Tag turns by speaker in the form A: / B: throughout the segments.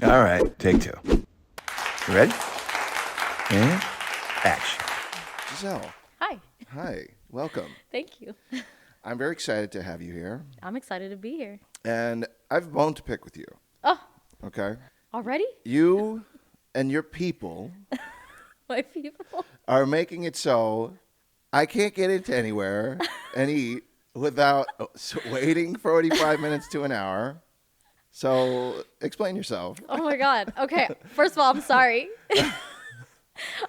A: All right, take two. You ready? And action.
B: Giselle.
C: Hi.
B: Hi. Welcome.
C: Thank you.
B: I'm very excited to have you here.
C: I'm excited to be here.
B: And I have a bone to pick with you.
C: Oh,
B: Okay?
C: already?
B: You and your people
C: My people?
B: are making it so I can't get into anywhere and eat without waiting 45 minutes to an hour. So explain yourself.
C: Oh my God. Okay. First of all, I'm sorry.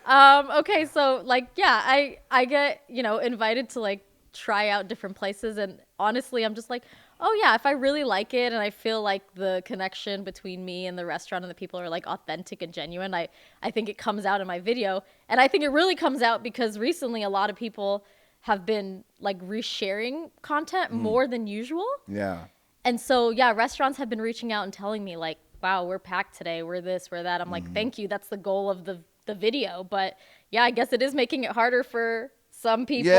C: Okay. So I get, invited to try out different places. And honestly, I'm just like, oh yeah, if I really like it and I feel like the connection between me and the restaurant and the people are authentic and genuine, I think it comes out in my video. And I think it really comes out because recently a lot of people have been resharing content more than usual.
B: Yeah.
C: And so, yeah, restaurants have been reaching out and telling me wow, we're packed today. We're this, we're that. I'm like, thank you. That's the goal of the video. But yeah, I guess it is making it harder for some people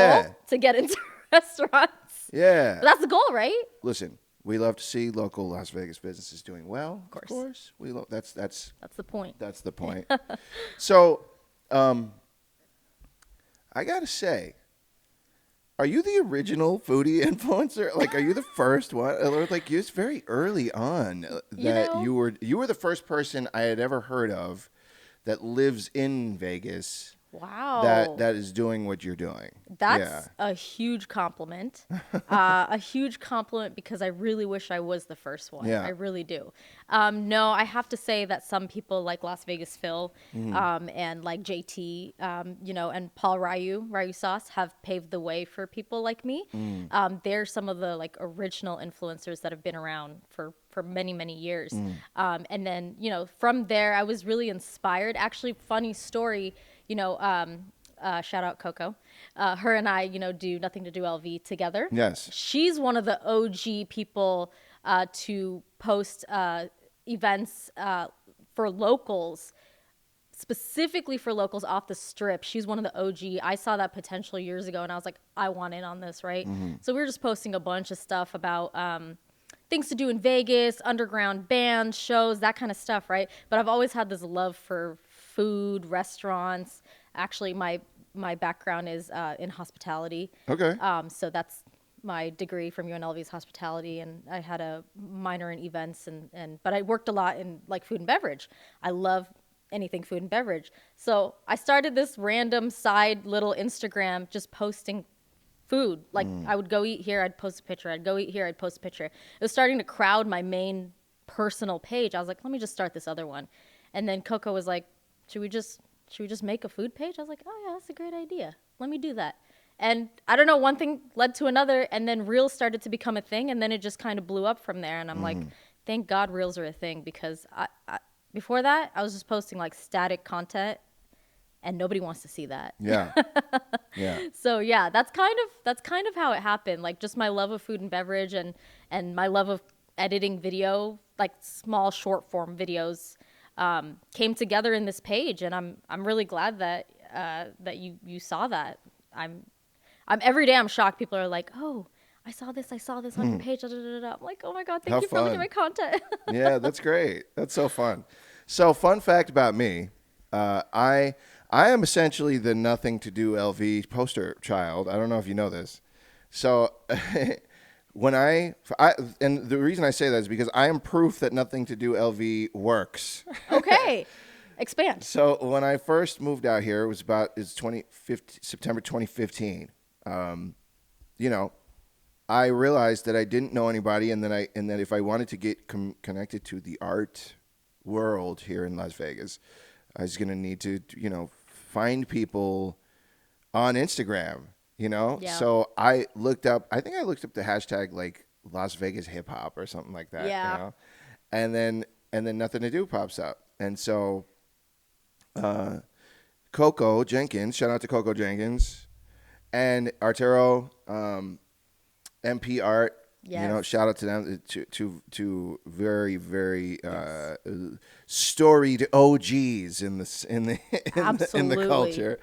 C: to get into restaurants.
B: Yeah.
C: But that's the goal, right?
B: Listen, we love to see local Las Vegas businesses doing well.
C: Of course.
B: Of course. We love that's
C: the point.
B: That's the point. So, I got to say, are you the original foodie influencer? Are you the first one? Or it's very early on that you were the first person I had ever heard of that lives in Vegas.
C: Wow.
B: That is doing what you're doing.
C: That's a huge compliment. A huge compliment because I really wish I was the first one.
B: Yeah.
C: I really do. No, I have to say that some people like Las Vegas Phil and like JT, and Paul Ryu Sauce have paved the way for people like me. They're some of the original influencers that have been around for many, many years. And then, from there, I was really inspired. Actually, funny story. Shout out Coco. Her and I, do Nothing to Do LV together.
B: Yes.
C: She's one of the OG people to post events for locals, specifically for locals off the strip. She's one of the OG. I saw that potential years ago, and I was like, I want in on this, right? So we were just posting a bunch of stuff about things to do in Vegas, underground bands, shows, that kind of stuff, right? But I've always had this love for food, restaurants. Actually, my background is in hospitality.
B: Okay.
C: So that's my degree from UNLV's hospitality, and I had a minor in events, but I worked a lot in food and beverage. I love anything food and beverage. So I started this random side little Instagram just posting food. I would go eat here, I'd post a picture. I'd go eat here, I'd post a picture. It was starting to crowd my main personal page. I was like, let me just start this other one. And then Coco was like, should we just make a food page? I was like, oh yeah, that's a great idea. Let me do that. And I don't know, one thing led to another, and then Reels started to become a thing, and then it just kind of blew up from there. And I'm like, thank God Reels are a thing, because I before that, I was just posting static content, and nobody wants to see that.
B: Yeah. Yeah.
C: So yeah, that's kind of how it happened. Just my love of food and beverage and my love of editing video, small short form videos, came together in this page, and I'm really glad that you saw that. I'm every day I'm shocked. People are like, oh, I saw this on your page. Da, da, da, da. I'm like, oh my God, thank you for looking at my content.
B: Yeah, that's great. That's so fun. So, fun fact about me, I am essentially the Nothing to Do LV poster child. I don't know if you know this. So and the reason I say that is because I am proof that Nothing to Do LV works.
C: Okay. Expand.
B: So when I first moved out here, it was September 2015. I realized that I didn't know anybody, and that if I wanted to get connected to the art world here in Las Vegas, I was going to need to, find people on Instagram,
C: Yeah.
B: So I think I looked up the hashtag Las Vegas hip hop or something like that,
C: Yeah.
B: And then Nothing to Do pops up. And so Coco Jenkins, shout out to Coco Jenkins, and Arturo MP Art
C: Yes.
B: Shout out to them, to very, very storied OGs in the
C: Absolutely.
B: culture.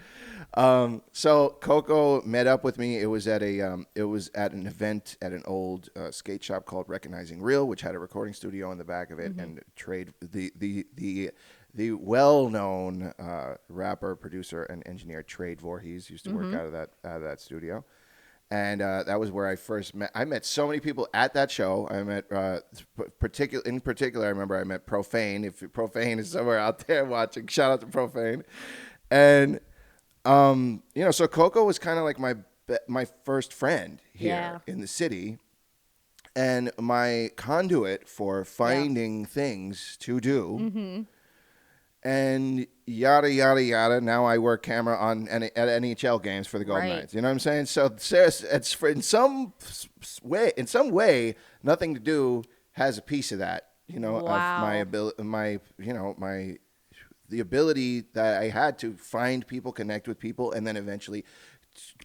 B: So Coco met up with me. It was at an event at an old skate shop called Recognizing Real, which had a recording studio in the back of it, and trade the well-known rapper, producer, and engineer Trade Voorhees used to work out of that studio. And that was where I first met. I met so many people at that show. I met, in particular, I remember I met Profane. If Profane is somewhere out there watching, shout out to Profane. And so Coco was kind of like my first friend here in the city, and my conduit for finding things to do. And yada, yada, yada. Now I work camera at NHL games for the Golden Knights. You know what I'm saying? So it's in some way, Nothing to Do has a piece of that, of my ability, the ability that I had to find people, connect with people, and then eventually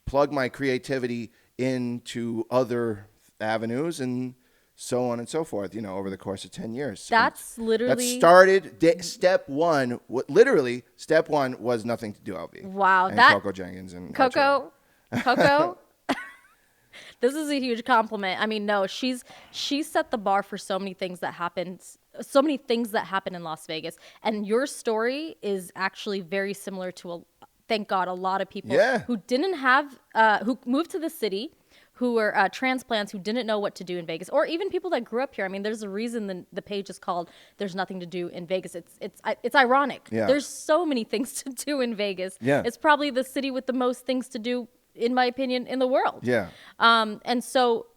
B: plug my creativity into other avenues and so on and so forth, over the course of 10 years.
C: That's literally...
B: That started, step one was Nothing to Do LV.
C: Wow.
B: And Coco Jenkins. And
C: Coco, this is a huge compliment. I mean, no, she set the bar for so many things that happen in Las Vegas. And your story is actually very similar to, thank God, a lot of people who didn't have, who moved to the city, who were transplants who didn't know what to do in Vegas, or even people that grew up here. I mean, there's a reason the page is called "There's Nothing to Do in Vegas." It's ironic.
B: Yeah.
C: There's so many things to do in Vegas.
B: Yeah.
C: It's probably the city with the most things to do, in my opinion, in the world.
B: Yeah.
C: And so,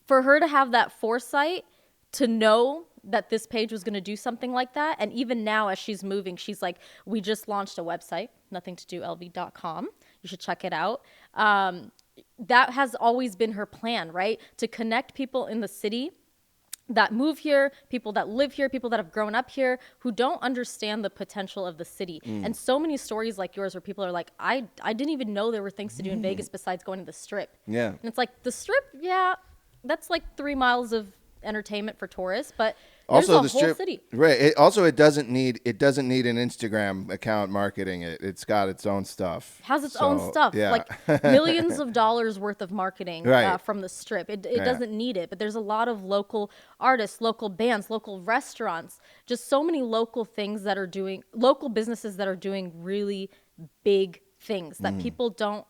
C: for her to have that foresight to know that this page was going to do something like that, and even now as she's moving, she's like, we just launched a website, nothingtodolv.com. You should check it out. That has always been her plan, right? To connect people in the city that move here, people that live here, people that have grown up here, who don't understand the potential of the city. And so many stories like yours where people are like, I didn't even know there were things to do in Vegas besides going to the Strip. Yeah. And it's like, the Strip, that's like 3 miles of entertainment for tourists, but there's
B: also
C: a
B: the
C: whole
B: Strip,
C: city.
B: Right. It doesn't need an Instagram account marketing it. It's got its own stuff.
C: It has its own stuff.
B: Yeah.
C: Like millions of dollars worth of marketing from the Strip. It doesn't need it, but there's a lot of local artists, local bands, local restaurants, just so many local things that are doing, local businesses that are doing really big things that people don't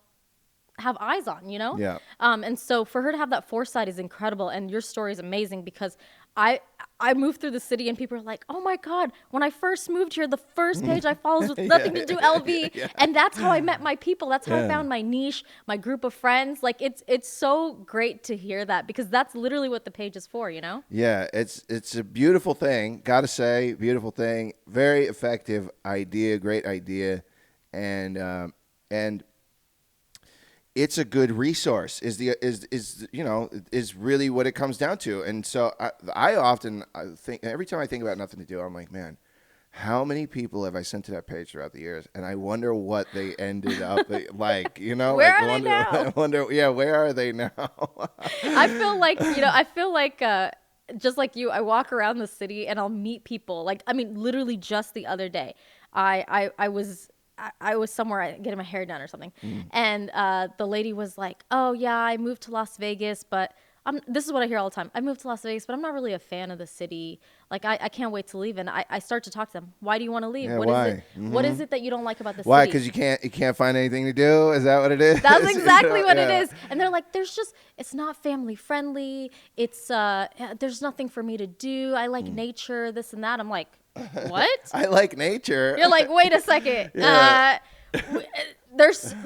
C: have eyes on,
B: Yeah.
C: And so for her to have that foresight is incredible, and your story is amazing because I moved through the city and people are like, oh my God, when I first moved here, the first page I followed was Nothing to Do LV. And that's how I met my people. That's how I found my niche, my group of friends. Like it's so great to hear that because that's literally what the page is for,
B: Yeah, it's a beautiful thing. Gotta say, beautiful thing. Very effective idea, great idea. And it's a good resource is really what it comes down to. And so I often think, every time I think about Nothing to Do, I'm like, man, how many people have I sent to that page throughout the years? And I wonder what they ended up like,
C: Where are they now?
B: I wonder, where are they now?
C: I feel like just like you, I walk around the city and I'll meet people. Like, I mean, literally just the other day, I was somewhere getting my hair done or something. And the lady was like, oh yeah, I moved to Las Vegas, but this is what I hear all the time. I moved to Las Vegas, but I'm not really a fan of the city. Like, I can't wait to leave. And I start to talk to them. Why do you want to leave?
B: Yeah,
C: What
B: why?
C: is it? What is it that you don't like about the
B: Why?
C: city?
B: Because you can't find anything to do? Is that what it is?
C: That's exactly what it is. And they're like, it's not family friendly. There's nothing for me to do. I like nature, this and that. I'm like, what?
B: I like nature.
C: You're like, wait a second. There's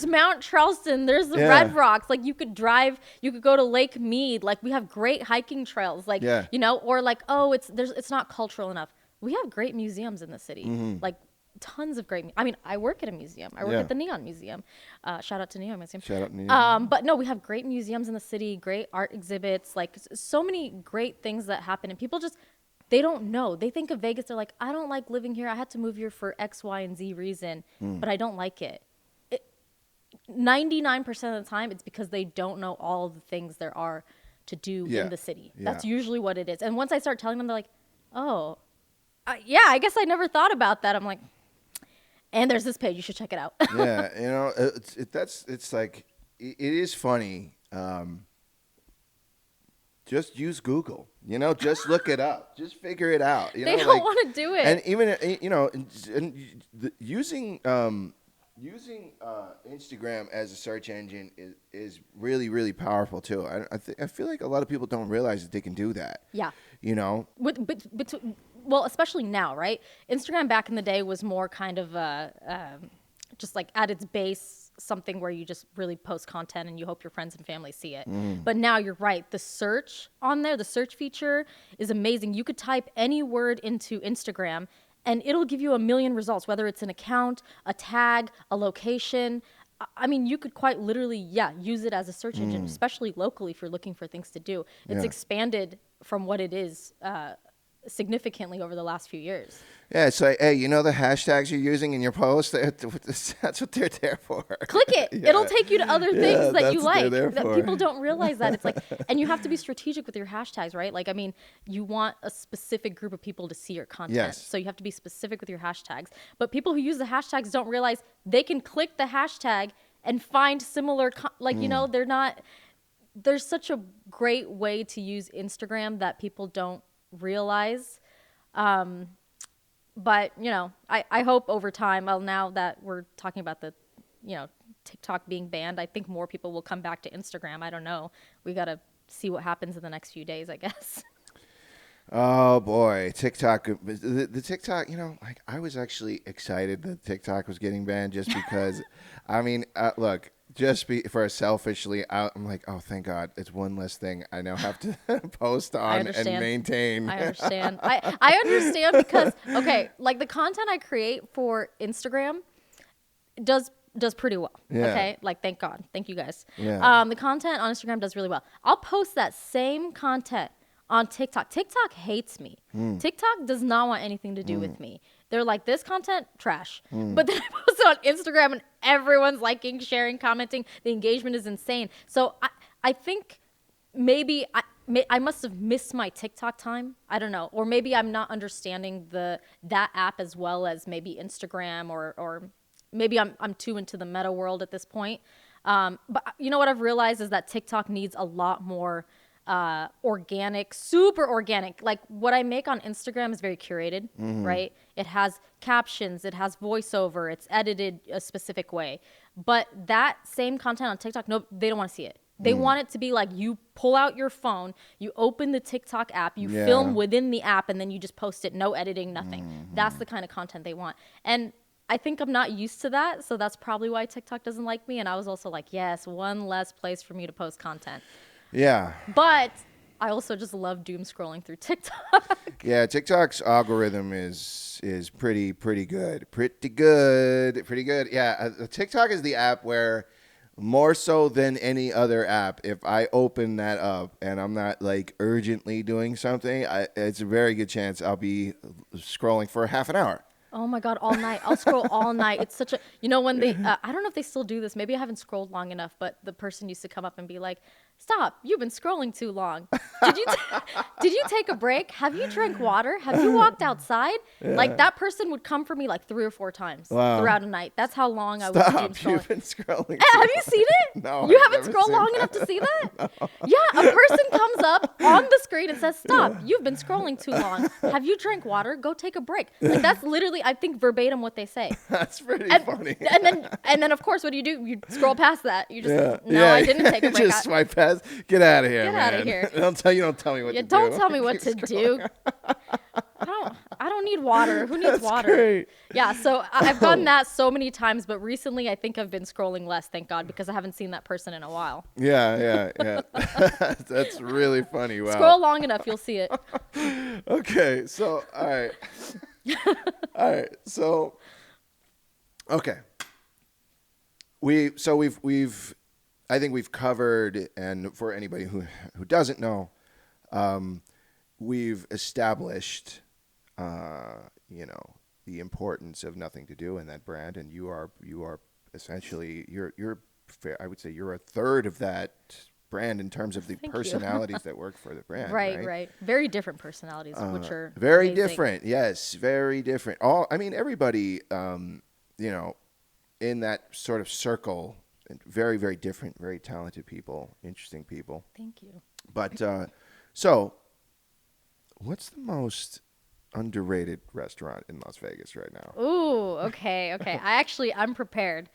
C: Mount Charleston. There's the Red Rocks. Like, you could go to Lake Mead. Like, we have great hiking trails. Like, or like, oh, it's not cultural enough. We have great museums in the city. Like, tons of great. I mean, I work at a museum. I work at the Neon Museum. Shout out to Neon Museum.
B: Shout out Neon.
C: But no, we have great museums in the city, great art exhibits, like so many great things that happen, and people just, they don't know. They think of Vegas, they're like, I don't like living here. I had to move here for X, Y, and Z reason, but I don't like it. 99% of the time, it's because they don't know all the things there are to do
B: Yeah.
C: in the city.
B: Yeah.
C: That's usually what it is. And once I start telling them, they're like, oh, yeah, I guess I never thought about that. I'm like, and there's this page, you should check it out.
B: Yeah, you know, it's like it is funny. Just use Google. You know, just look it up. Just figure it out. You
C: They
B: know,
C: don't
B: like,
C: want to do it.
B: And even you know, using Instagram as a search engine is really, really powerful too. I feel like a lot of people don't realize that they can do that.
C: Yeah.
B: You know.
C: Well, especially now, right? Instagram back in the day was more kind of just like at its base something where you just really post content and you hope your friends and family see it. But now you're right. The search on there, the search feature is amazing. You could type any word into Instagram and it'll give you a million results, whether it's an account, a tag, a location. I mean, you could quite literally, use it as a search engine, especially locally if you're looking for things to do. It's expanded from what it is significantly over the last few years.
B: Yeah, it's like, hey, you know the hashtags you're using in your post? That's what they're there for.
C: Click it.
B: Yeah.
C: It'll take you to other things that you
B: that's what they're
C: like.
B: there
C: That
B: for.
C: people don't realize that. It's like, and you have to be strategic with your hashtags, right? Like, I mean, you want a specific group of people to see your content.
B: Yes.
C: So you have to be specific with your hashtags. But people who use the hashtags don't realize they can click the hashtag and find similar, you know, they're not, there's such a great way to use Instagram that people don't realize. But, you know, I hope over time, well, now that we're talking about the, you know, TikTok being banned, I think more people will come back to Instagram. I don't know. We got to see what happens in the next few days, I guess.
B: Oh boy, TikTok. The TikTok, you know, like I was actually excited that TikTok was getting banned just because, I mean, look, for selfishly, I'm like, oh, thank God, it's one less thing I now have to post on and maintain.
C: I understand. I understand because, okay, like the content I create for Instagram does pretty well.
B: Yeah.
C: Okay, like thank God, thank you guys.
B: Yeah.
C: The content on Instagram does really well. I'll post that same content on TikTok. TikTok hates me. TikTok does not want anything to do with me. They're like, this content, trash. But then I post it on Instagram and everyone's liking, sharing, commenting. The engagement is insane. So I think maybe I must have missed my TikTok time. I don't know. Or maybe I'm not understanding that app as well as maybe Instagram or maybe I'm too into the meta world at this point. But you know what I've realized is that TikTok needs a lot more organic, super organic. Like what I make on Instagram is very curated, right? It has captions, it has voiceover, it's edited a specific way. But that same content on TikTok, no, they don't want to see it. They want it to be like you pull out your phone, you open the TikTok app, you film within the app, and then you just post it, no editing, nothing. That's the kind of content they want. And I think I'm not used to that, so that's probably why TikTok doesn't like me. And I was also like, yes, one less place for me to post content.
B: Yeah.
C: But I also just love doom scrolling through TikTok.
B: Yeah, TikTok's algorithm is pretty good. Pretty good. Yeah, TikTok is the app where more so than any other app, if I open that up and I'm not like urgently doing something, it's a very good chance I'll be scrolling for half an hour.
C: Oh my God, all night. I'll scroll all night. It's such a, you know, when they, I don't know if they still do this. Maybe I haven't scrolled long enough, but the person used to come up and be like, stop, you've been scrolling too long. Did you take a break? Have you drank water? Have you walked outside? Yeah. Like that person would come for me like 3 or 4 times throughout a night. That's how long I was doom scrolling.
B: You've been scrolling.
C: Have you seen it?
B: No.
C: You haven't scrolled long enough to see that? No. Yeah, a person comes up on the screen and says, stop, you've been scrolling too long. Have you drank water? Go take a break. Like that's literally, I think, verbatim what they say.
B: That's pretty funny.
C: And then of course, what do? You scroll past that. You just, I didn't take a break.
B: Just swipe past. Get out of here,
C: man. Get out of here.
B: You don't tell me what to do.
C: Don't tell me what to do. I don't need water. Who needs water?
B: Great.
C: Yeah, so I've done that so many times, but recently I think I've been scrolling less, thank God, because I haven't seen that person in a while.
B: Yeah. That's really funny. Wow.
C: Scroll long enough, you'll see it.
B: Okay, so all right. So okay. We've I think we've covered, and for anybody who doesn't know, we've established, the importance of Nothing to Do in that brand, and you are essentially you're fair. I would say you're a third of that brand in terms of the
C: Thank you.
B: personalities that work for the brand.
C: Right. Very different personalities, which are
B: very
C: amazing.
B: different. Yes, very different. Everybody, in that sort of circle, very, very different, very talented people, interesting people.
C: Thank you.
B: But so, what's the most underrated restaurant in Las Vegas right now?
C: Ooh, okay. I'm prepared.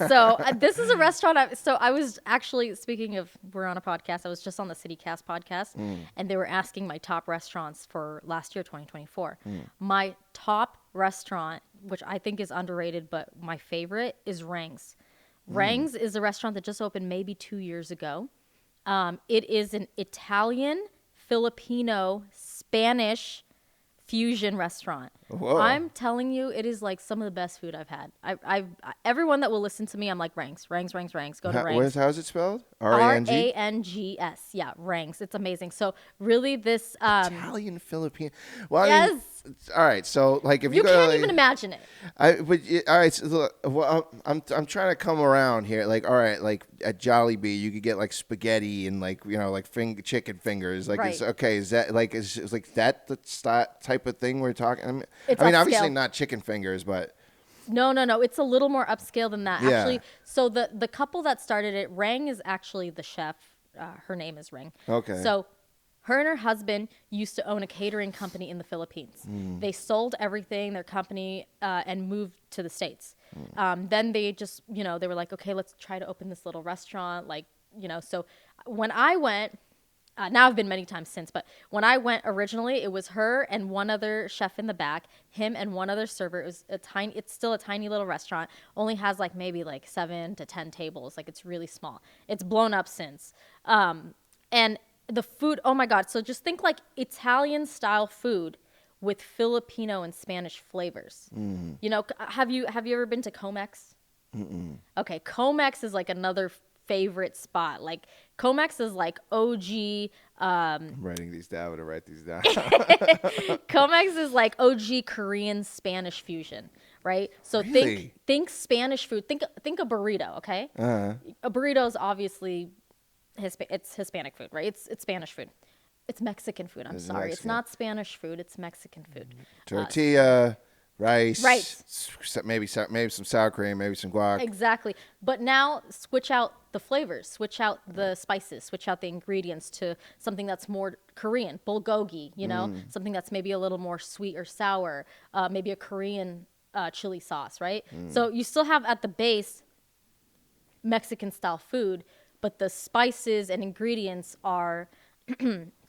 C: So this is a restaurant. I was actually, speaking of, we're on a podcast. I was just on the CityCast podcast, and they were asking my top restaurants for last year, 2024. My top restaurant, which I think is underrated, but my favorite is Rang's. Rang's is a restaurant that just opened maybe 2 years ago. It is an Italian, Filipino, Spanish fusion restaurant.
B: Whoa.
C: I'm telling you, it is like some of the best food I've had. Everyone that will listen to me, I'm like, Rangs. Go to Rangs.
B: How's it spelled? R-A-N-G?
C: R-A-N-G-S. Yeah, Rangs. It's amazing. So really this
B: Italian Filipino. Well,
C: yes.
B: All right. So like if
C: You
B: go
C: can't even imagine it.
B: all right. So, look, well, I'm trying to come around here. Like, all right, like at Jollibee, you could get like spaghetti and like chicken fingers. Like,
C: Right.
B: it's okay. Is that like is like that the type of thing we're talking?
C: It's
B: obviously
C: upscale.
B: not chicken fingers, but
C: No. It's a little more upscale than that.
B: Yeah.
C: Actually, so the couple that started it, Rang is actually the chef. Her name is Rang.
B: Okay.
C: So her and her husband used to own a catering company in the Philippines. They sold everything, their company, and moved to the States. Then they just, they were like, okay, let's try to open this little restaurant. So when I went, now I've been many times since, but when I went originally, it was her and one other chef in the back, him and one other server. It was it's still a tiny little restaurant, only has maybe 7 to 10 tables. Like, it's really small. It's blown up since. And the food, oh my God. So just think like Italian style food with Filipino and Spanish flavors. Have you ever been to Comex? Okay. Comex is like another favorite spot. Like, Comex is like OG.
B: I'm writing these down. I'm gonna write these down.
C: Comex is like OG Korean Spanish fusion, right? So
B: Really?
C: think Spanish food. Think a burrito, okay? A burrito is obviously it's Hispanic food, right? It's Spanish food. It's Mexican food. I'm sorry. It's
B: Mexican.
C: not Spanish food. It's Mexican food.
B: Tortilla, rice,
C: Right.
B: maybe some sour cream, maybe some guac.
C: Exactly. But now switch out the flavors, switch out the spices, switch out the ingredients to something that's more Korean, bulgogi, something that's maybe a little more sweet or sour, maybe a Korean chili sauce, right? So you still have at the base Mexican style food, but the spices and ingredients are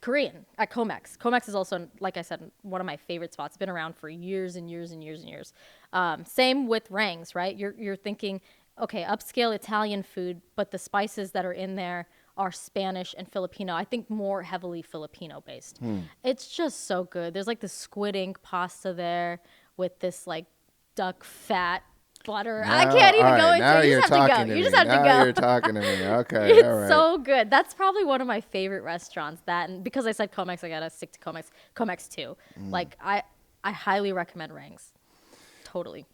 C: Korean at Comex. Comex is also, like I said, one of my favorite spots. It's been around for years and years and years and years. Same with Rang's, right? You're thinking, okay, upscale Italian food, but the spices that are in there are Spanish and Filipino. I think more heavily Filipino based. It's just so good. There's like the squid ink pasta there with this like duck fat butter. I can't even go into it. You just have to go. You just have to go.
B: Now you're talking to me. Okay,
C: It's
B: all right.
C: so good. That's probably one of my favorite restaurants. That, and because I said Comex, I gotta stick to Comex. Comex too. Like, I highly recommend Rang's. Totally.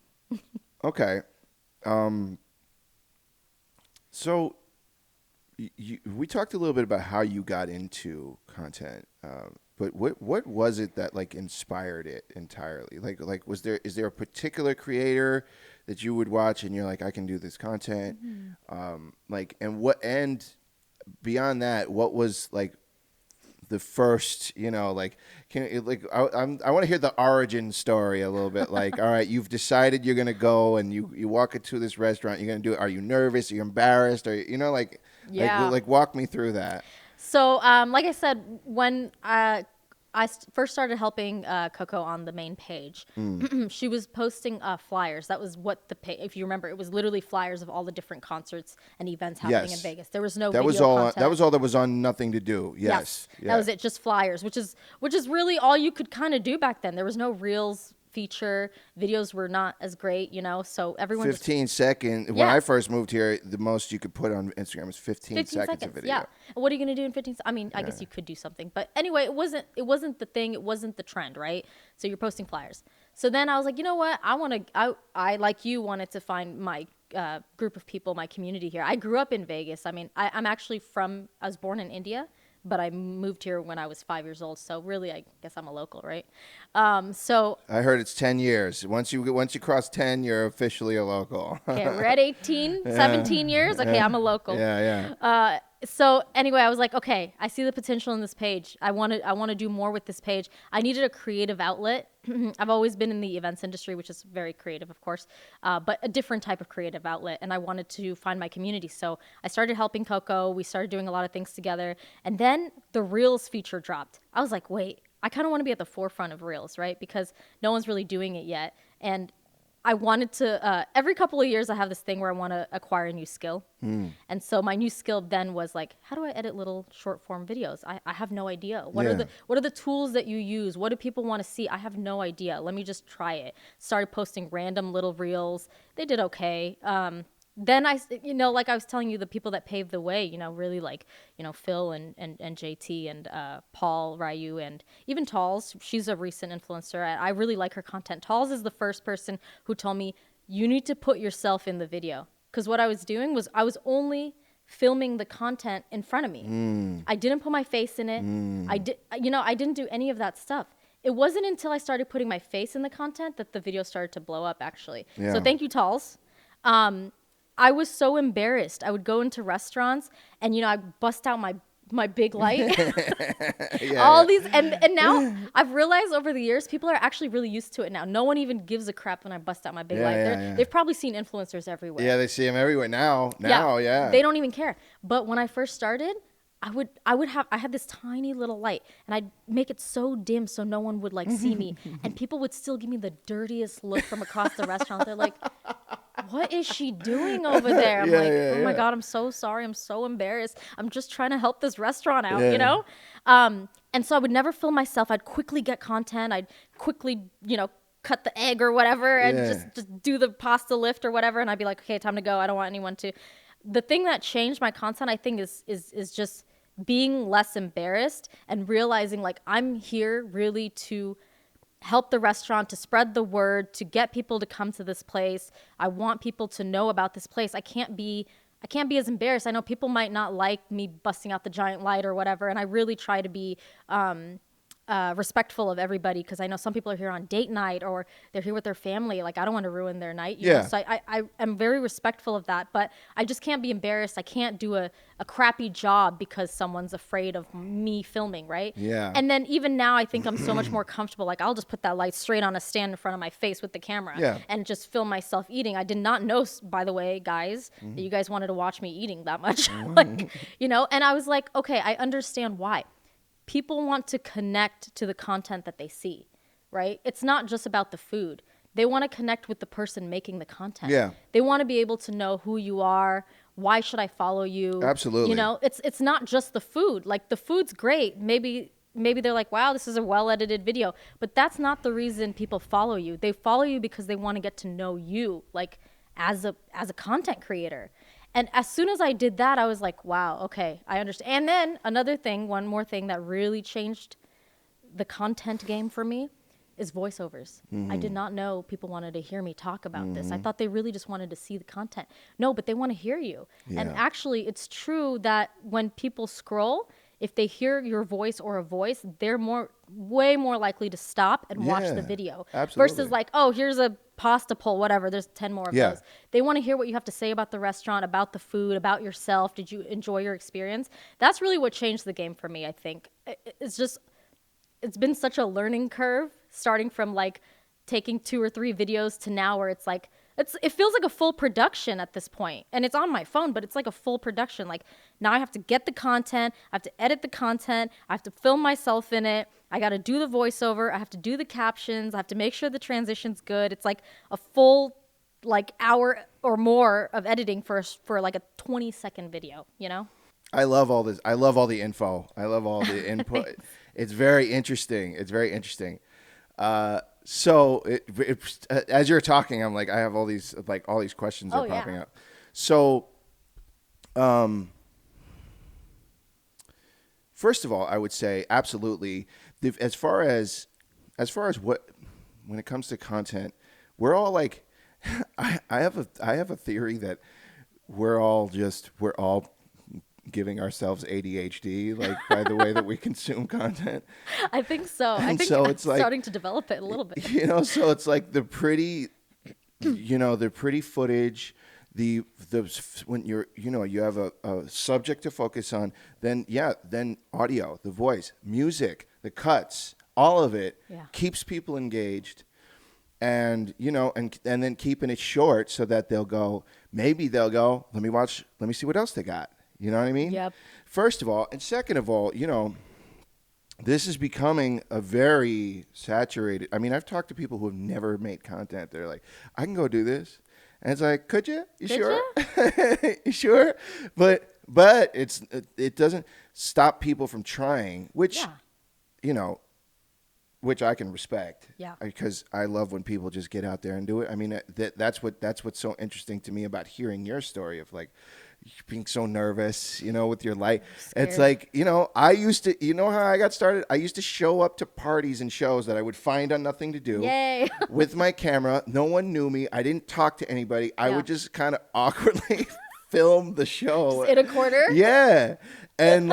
B: Okay. So we talked a little bit about how you got into content, but what was it that like inspired it entirely? Like is there a particular creator that you would watch and you're like, I can do this content, and beyond that, what was like the first, I want to hear the origin story a little bit. Like, all right, you've decided you're gonna go and you walk into this restaurant, you're gonna do it. Are you nervous? Are you embarrassed? Or
C: Yeah.
B: like walk me through that.
C: So, like I said, when I first started helping Coco on the main page, she was posting flyers. That was what if you remember, it was literally flyers of all the different concerts and events happening in Vegas. There was no
B: That
C: video
B: was all.
C: content.
B: That was all that was on Nothing to Do. Yes.
C: That was it, just flyers, which is really all you could kind of do back then. There was no Reels feature. Videos were not as great, you know, so everyone
B: 15 seconds. When
C: Yeah.
B: I first moved here, the most you could put on Instagram was 15 seconds of video.
C: Yeah. And what are you going to do in 15 I mean, I guess you could do something. But anyway, it wasn't the thing. It wasn't the trend, right? So you're posting flyers. So then I was like, you know what? I like you wanted to find my group of people, my community here. I grew up in Vegas. I mean, I was born in India, but I moved here when I was 5 years old. So really, I guess I'm a local, right? So
B: I heard it's 10 years. Once you cross 10, you're officially a local.
C: okay, we're at 18, 17 years. Okay, I'm a local.
B: Yeah.
C: So anyway, I was like, okay, I see the potential in this page. I want to do more with this page. I needed a creative outlet. I've always been in the events industry, which is very creative, of course, but a different type of creative outlet. And I wanted to find my community. So I started helping Coco. We started doing a lot of things together. And then the Reels feature dropped. I was like, wait, I kind of want to be at the forefront of Reels, right? Because no one's really doing it yet. And I wanted to, every couple of years I have this thing where I want to acquire a new skill. And so my new skill then was like, how do I edit little short form videos? I have no idea. What are the tools that you use? What do people want to see? I have no idea. Let me just try it. Started posting random little reels. They did okay. Then like I was telling you, the people that paved the way, really like, Phil and JT and Paul, Ryu, and even Talls. She's a recent influencer. I really like her content. Talls is the first person who told me, you need to put yourself in the video. Because what I was doing was I was only filming the content in front of me. I didn't put my face in it. I didn't do any of that stuff. It wasn't until I started putting my face in the content that the video started to blow up, actually.
B: Yeah.
C: So thank you, Talls. I was so embarrassed. I would go into restaurants and, I bust out my big light. These, and now I've realized over the years, people are actually really used to it now. No one even gives a crap when I bust out my big light. They've probably seen influencers everywhere.
B: Yeah, they see them everywhere now.
C: They don't even care. But when I first started, I had this tiny little light and I'd make it so dim so no one would like see me. And people would still give me the dirtiest look from across the restaurant. They're like, what is she doing over there? I'm oh my God, I'm so sorry. I'm so embarrassed. I'm just trying to help this restaurant out, And so I would never film myself. I'd quickly get content. I'd quickly, cut the egg or whatever and just do the pasta lift or whatever. And I'd be like, okay, time to go. I don't want anyone to. The thing that changed my content, I think, is just being less embarrassed and realizing like I'm here really to help the restaurant, to spread the word, to get people to come to this place. I want people to know about this place. I can't be as embarrassed. I know people might not like me busting out the giant light or whatever, and I really try to be respectful of everybody, because I know some people are here on date night or they're here with their family. Like, I don't want to ruin their night. You know? So I am very respectful of that, but I just can't be embarrassed. I can't do a crappy job because someone's afraid of me filming, right?
B: Yeah.
C: And then even now I think I'm so much more comfortable. Like, I'll just put that light straight on a stand in front of my face with the camera and just film myself eating. I did not know, by the way, guys, that you guys wanted to watch me eating that much. And I was like, okay, I understand why. People want to connect to the content that they see, right? It's not just about the food. They want to connect with the person making the content.
B: Yeah.
C: They want to be able to know who you are. Why should I follow you?
B: Absolutely.
C: It's not just the food. Like, the food's great. Maybe they're like, wow, this is a well-edited video. But that's not the reason people follow you. They follow you because they want to get to know you, like, as a content creator. And as soon as I did that, I was like, wow, okay, I understand. And then one more thing that really changed the content game for me is voiceovers. I did not know people wanted to hear me talk about this. I thought they really just wanted to see the content. No, but they want to hear you.
B: Yeah.
C: And actually, it's true that when people scroll, if they hear your voice or a voice, they're way more likely to stop and watch the video.
B: Absolutely.
C: Versus like, oh, here's a pasta pull, whatever. There's 10 more of those. They want to hear what you have to say about the restaurant, about the food, about yourself. Did you enjoy your experience? That's really what changed the game for me, I think. It's been such a learning curve, starting from like taking 2 or 3 videos to now where it's like, it feels like a full production at this point. And it's on my phone, but it's like a full production. Like, now I have to get the content, I have to edit the content, I have to film myself in it, I got to do the voiceover, I have to do the captions, I have to make sure the transition's good. It's like a full like hour or more of editing for like a 20-second video,
B: I love all this. I love all the info. I love all the input. It's very interesting. So as you're talking, I'm like, I have all these questions are popping up. So, first of all, I would say absolutely. As far as what when it comes to content, we're all like, I have a theory that we're all giving ourselves ADHD, like by the way that we consume content.
C: I think so. I think
B: so
C: I'm
B: it's like,
C: starting to develop it a little bit.
B: So it's like the pretty, the pretty footage, the when you have a subject to focus on, then audio, the voice, music, the cuts, all of it keeps people engaged. And and then keeping it short so that maybe they'll go, let me see what else they got. You know what I mean?
C: Yep.
B: First of all, and second of all, this is becoming a very saturated. I mean, I've talked to people who have never made content. They're like, I can go do this, and it's like, could you? You sure? You sure? But it doesn't stop people from trying, which which I can respect.
C: Yeah.
B: Because I love when people just get out there and do it. I mean, that's what's so interesting to me about hearing your story of like being so nervous, with your light. It's like, I used to, how I got started? I used to show up to parties and shows that I would find on Nothing to Do.
C: Yay.
B: With my camera. No one knew me. I didn't talk to anybody. I would just kind of awkwardly film the show.
C: Just in a corner?
B: Yeah. And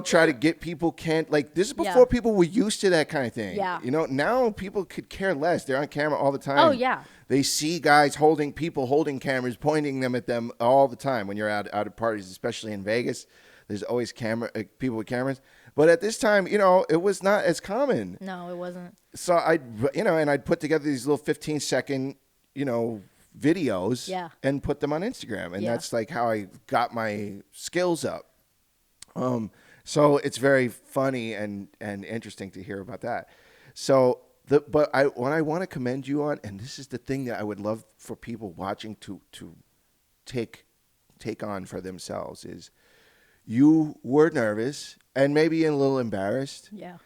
B: try to get people this is before people were used to that kind of thing.
C: Yeah.
B: Now people could care less. They're on camera all the time.
C: Oh, yeah.
B: They see guys holding cameras, pointing them at them all the time when you're out at parties, especially in Vegas. There's always people with cameras. But at this time, it was not as common.
C: No, it wasn't.
B: So I'd put together these little 15-second, videos and put them on Instagram. And that's like how I got my skills up. So it's very funny and interesting to hear about that. So what I want to commend you on, and this is the thing that I would love for people watching to take on for themselves, is you were nervous and maybe a little embarrassed.
C: Yeah.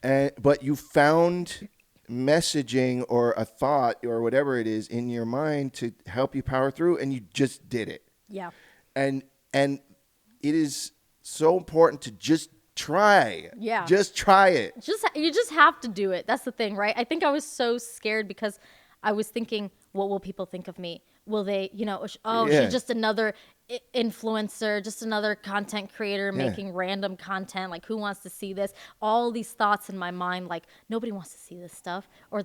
B: But you found messaging or a thought or whatever it is in your mind to help you power through, and you just did it.
C: Yeah.
B: And it is so important to just try.
C: Yeah.
B: Just try it.
C: You just have to do it. That's the thing, right? I think I was so scared because I was thinking, what will people think of me? Will they, she's just another influencer, just another content creator making random content. Like, who wants to see this? All these thoughts in my mind, like, nobody wants to see this stuff. Or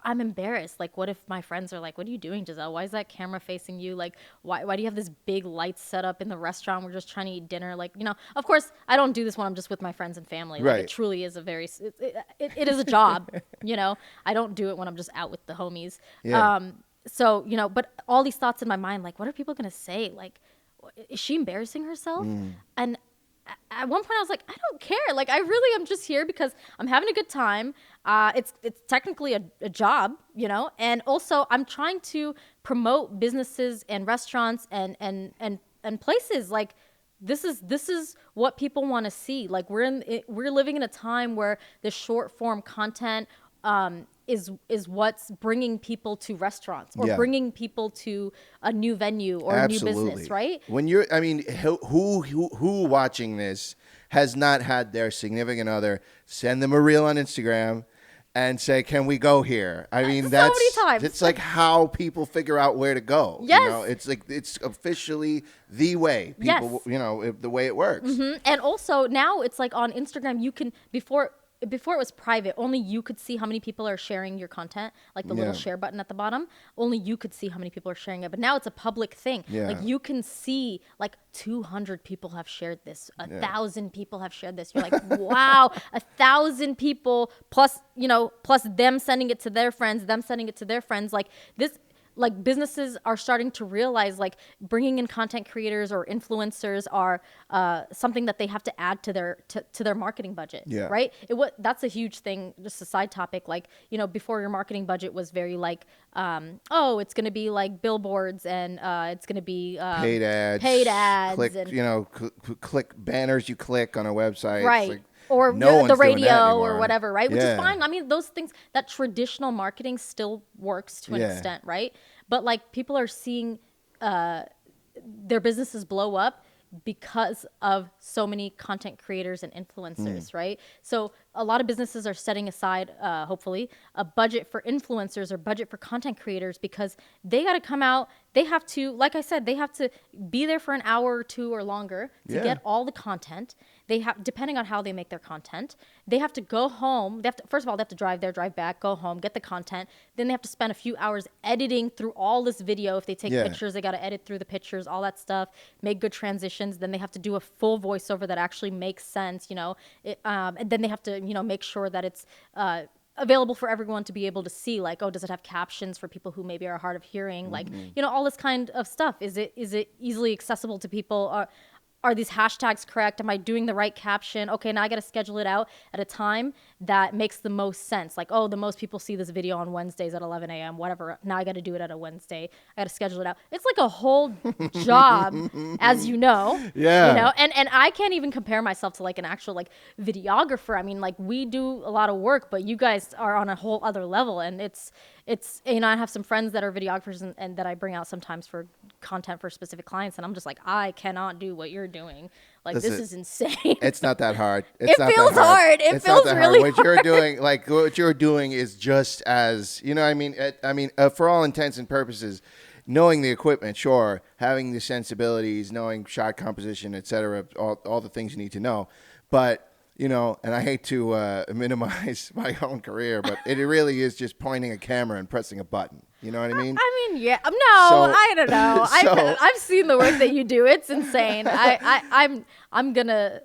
C: I'm embarrassed. Like, what if my friends are like, what are you doing, Giselle? Why is that camera facing you? Like, why do you have this big light set up in the restaurant? We're just trying to eat dinner. Like, of course, I don't do this when I'm just with my friends and family. Like, it truly is it is a job, I don't do it when I'm just out with the homies.
B: Yeah.
C: So, but all these thoughts in my mind, like, what are people going to say? Like, is she embarrassing herself? And at one point I was like, I don't care. Like, I really am just here because I'm having a good time. It's technically a job, and also I'm trying to promote businesses and restaurants and places. Like, this is what people want to see. Like, we're living in a time where the short form content, is what's bringing people to restaurants or bringing people to a new venue or a new business, right?
B: When who watching this has not had their significant other send them a reel on Instagram and say, "Can we go here?" I mean,
C: so many times.
B: It's like how people figure out where to go.
C: Yes.
B: It's like it's officially the way people, the way it works.
C: Mm-hmm. And also now it's like on Instagram, you can before it was private, only you could see how many people are sharing your content, like the little share button at the bottom. Only you could see how many people are sharing it. But now it's a public thing.
B: Yeah.
C: Like, you can see like 200 people have shared this, 1,000 people have shared this. You're like, wow, 1,000 people plus them sending it to their friends, like this. Like, businesses are starting to realize, like, bringing in content creators or influencers are something that they have to add to their marketing budget, right? That's a huge thing, just a side topic. Like, before, your marketing budget was very like, it's going to be like billboards and it's going to be
B: paid ads,
C: click,
B: and click banners you click on a website.
C: Right.
B: Like,
C: or
B: No one's
C: the
B: doing that
C: radio
B: anymore.
C: or whatever, right? Which is
B: Yeah.
C: fine. I mean, those things, that traditional marketing still works to an
B: Yeah.
C: extent, right? But like people are seeing their businesses blow up because of so many content creators and influencers, right? So a lot of businesses are setting aside, hopefully, a budget for influencers or budget for content creators because they got to come out. They have to, like I said, they have to be there for an hour or two or longer to
B: Yeah.
C: get all the content. They have, depending on how they make their content, they have to go home. They have to, first of all, they have to drive there, drive back, go home, get the content. Then they have to spend a few hours editing through all this video. If they take
B: Yeah.
C: pictures, they got to edit through the pictures, all that stuff, make good transitions. Then they have to do a full voiceover that actually makes sense, you know. And then they have to, you know, make sure that it's available for everyone to be able to see, like, oh, does it have captions for people who maybe are hard of hearing? Like, you know, all this kind of stuff. Is it easily accessible to people? Are these hashtags correct? Am I doing the right caption? Okay, now I got to schedule it out at a time that makes the most sense. Like, oh, the most people see this video on Wednesdays at 11 a.m., whatever. Now I got to do it at a Wednesday. I got to schedule it out. It's like a whole job, as you know.
B: Yeah.
C: You know, and I can't even compare myself to like an actual like videographer. I mean, like we do a lot of work, but you guys are on a whole other level. And it's, you know, I have some friends that are videographers and that I bring out sometimes for content for specific clients. And I'm just like, I cannot do what you're doing. Like, this
B: Listen,
C: is insane.
B: It's not that hard.
C: It
B: It's not
C: feels
B: that
C: hard. It
B: It's
C: feels
B: not that
C: really
B: hard. What you're doing, like what you're doing, is just as, you know. I mean, for all intents and purposes, knowing the equipment, sure, having the sensibilities, knowing shot composition, etc., all the things you need to know, but. You know, and I hate to minimize my own career, but it really is just pointing a camera and pressing a button. You know what I mean?
C: I mean, yeah. No,
B: So-
C: I don't know.
B: so-
C: I've seen the work that you do. It's insane. I'm gonna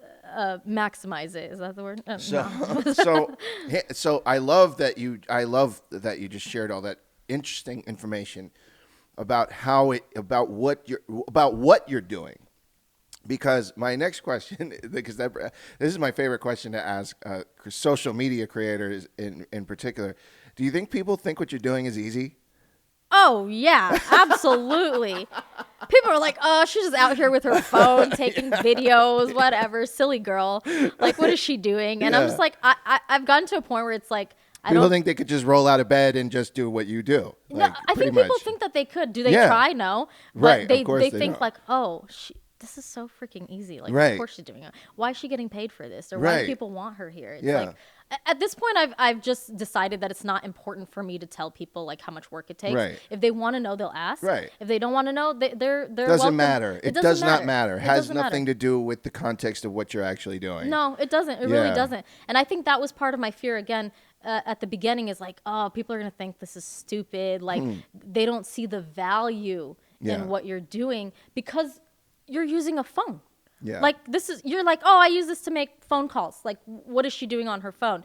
C: maximize it. Is that the word? No.
B: So I love that you just shared all that interesting information about what you're doing. Because my next question, because this is my favorite question to ask social media creators in particular. Do you think people think what you're doing is easy?
C: Oh yeah, absolutely. People are like, oh, she's just out here with her phone taking videos, whatever, silly girl. Like, what is she doing? And I'm
B: Yeah.
C: just like, I've gotten to a point where it's like,
B: People think they could just roll out of bed and just do what you do.
C: No,
B: Like,
C: I
B: pretty
C: think people
B: much.
C: think that they could. Do they
B: Yeah.
C: try? No. But
B: Right, of
C: they
B: course they
C: think
B: don't.
C: like, oh, this is so freaking easy. Like,
B: Right.
C: of course she's doing it. Why is she getting paid for this? Or why
B: Right.
C: do people want her here? It's
B: Yeah.
C: like, at this point, I've just decided that it's not important for me to tell people like how much work it takes.
B: Right.
C: If they want to know, they'll ask.
B: Right.
C: If they don't want to know, they're
B: Doesn't
C: welcome.
B: matter. It
C: doesn't
B: does not matter.
C: It
B: Has
C: doesn't matter.
B: nothing to do with the context of what you're actually doing.
C: No, it doesn't. It really
B: Yeah.
C: doesn't. And I think that was part of my fear again at the beginning is like, oh, people are going to think this is stupid. Like they don't see the value
B: Yeah.
C: in what you're doing because you're using a phone.
B: Yeah.
C: Like you're like, oh, I use this to make phone calls. Like what is she doing on her phone?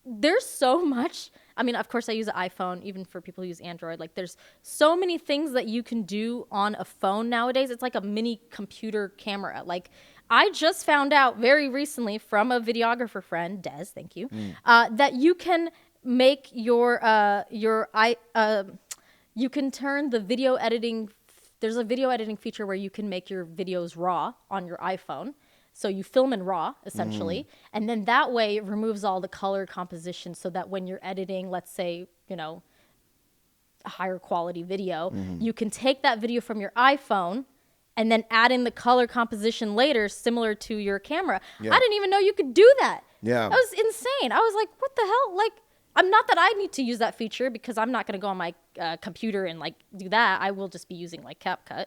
C: There's so much. I mean, of course I use an iPhone, even for people who use Android. Like there's so many things that you can do on a phone nowadays. It's like a mini computer camera. Like I just found out very recently from a videographer friend, Des, thank you, that you can make you can turn the video editing. There's a video editing feature where you can make your videos raw on your iPhone. So you film in RAW, essentially, and then that way it removes all the color composition so that when you're editing, let's say, you know, a higher quality video, you can take that video from your iPhone and then add in the color composition later, similar to your camera.
B: Yeah.
C: I didn't even know you could do that.
B: Yeah.
C: That was insane. I was like, what the hell? Like, I'm not that I need to use that feature because I'm not going to go on my computer and like do that. I will just be using like CapCut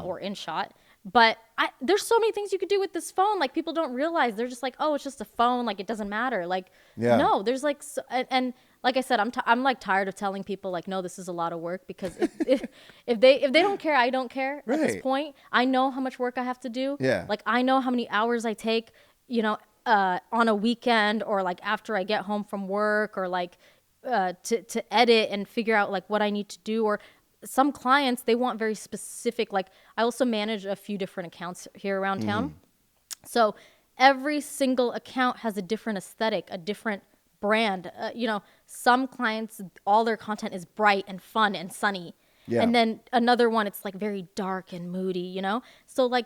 C: or InShot. But there's so many things you could do with this phone. Like people don't realize. They're just like, oh, it's just a phone. Like it doesn't matter. Like no, there's like, and like I said, I'm like tired of telling people like, no, this is a lot of work because if they don't care, I don't care at this
B: Right.
C: point. I know how much work I have to do.
B: Yeah.
C: Like I know how many hours I take, you know, on a weekend or like after I get home from work or like to edit and figure out like what I need to do. Or some clients, they want very specific, like I also manage a few different accounts here around town. So every single account has a different aesthetic, a different brand. You know, some clients, all their content is bright and fun and sunny.
B: Yeah.
C: And then another one, it's like very dark and moody, you know? So like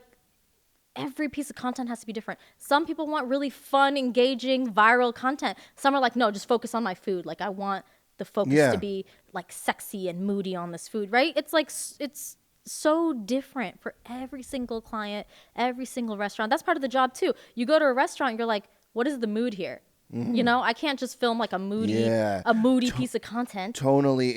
C: every piece of content has to be different. Some people want really fun, engaging, viral content. Some are like, no, just focus on my food. Like, I want the focus
B: Yeah.
C: to be like sexy and moody on this food, right? It's like, it's so different for every single client, every single restaurant. That's part of the job too. You go to a restaurant, you're like, what is the mood here? You know, I can't just film like a moody,
B: Yeah.
C: piece of content.
B: Tonally,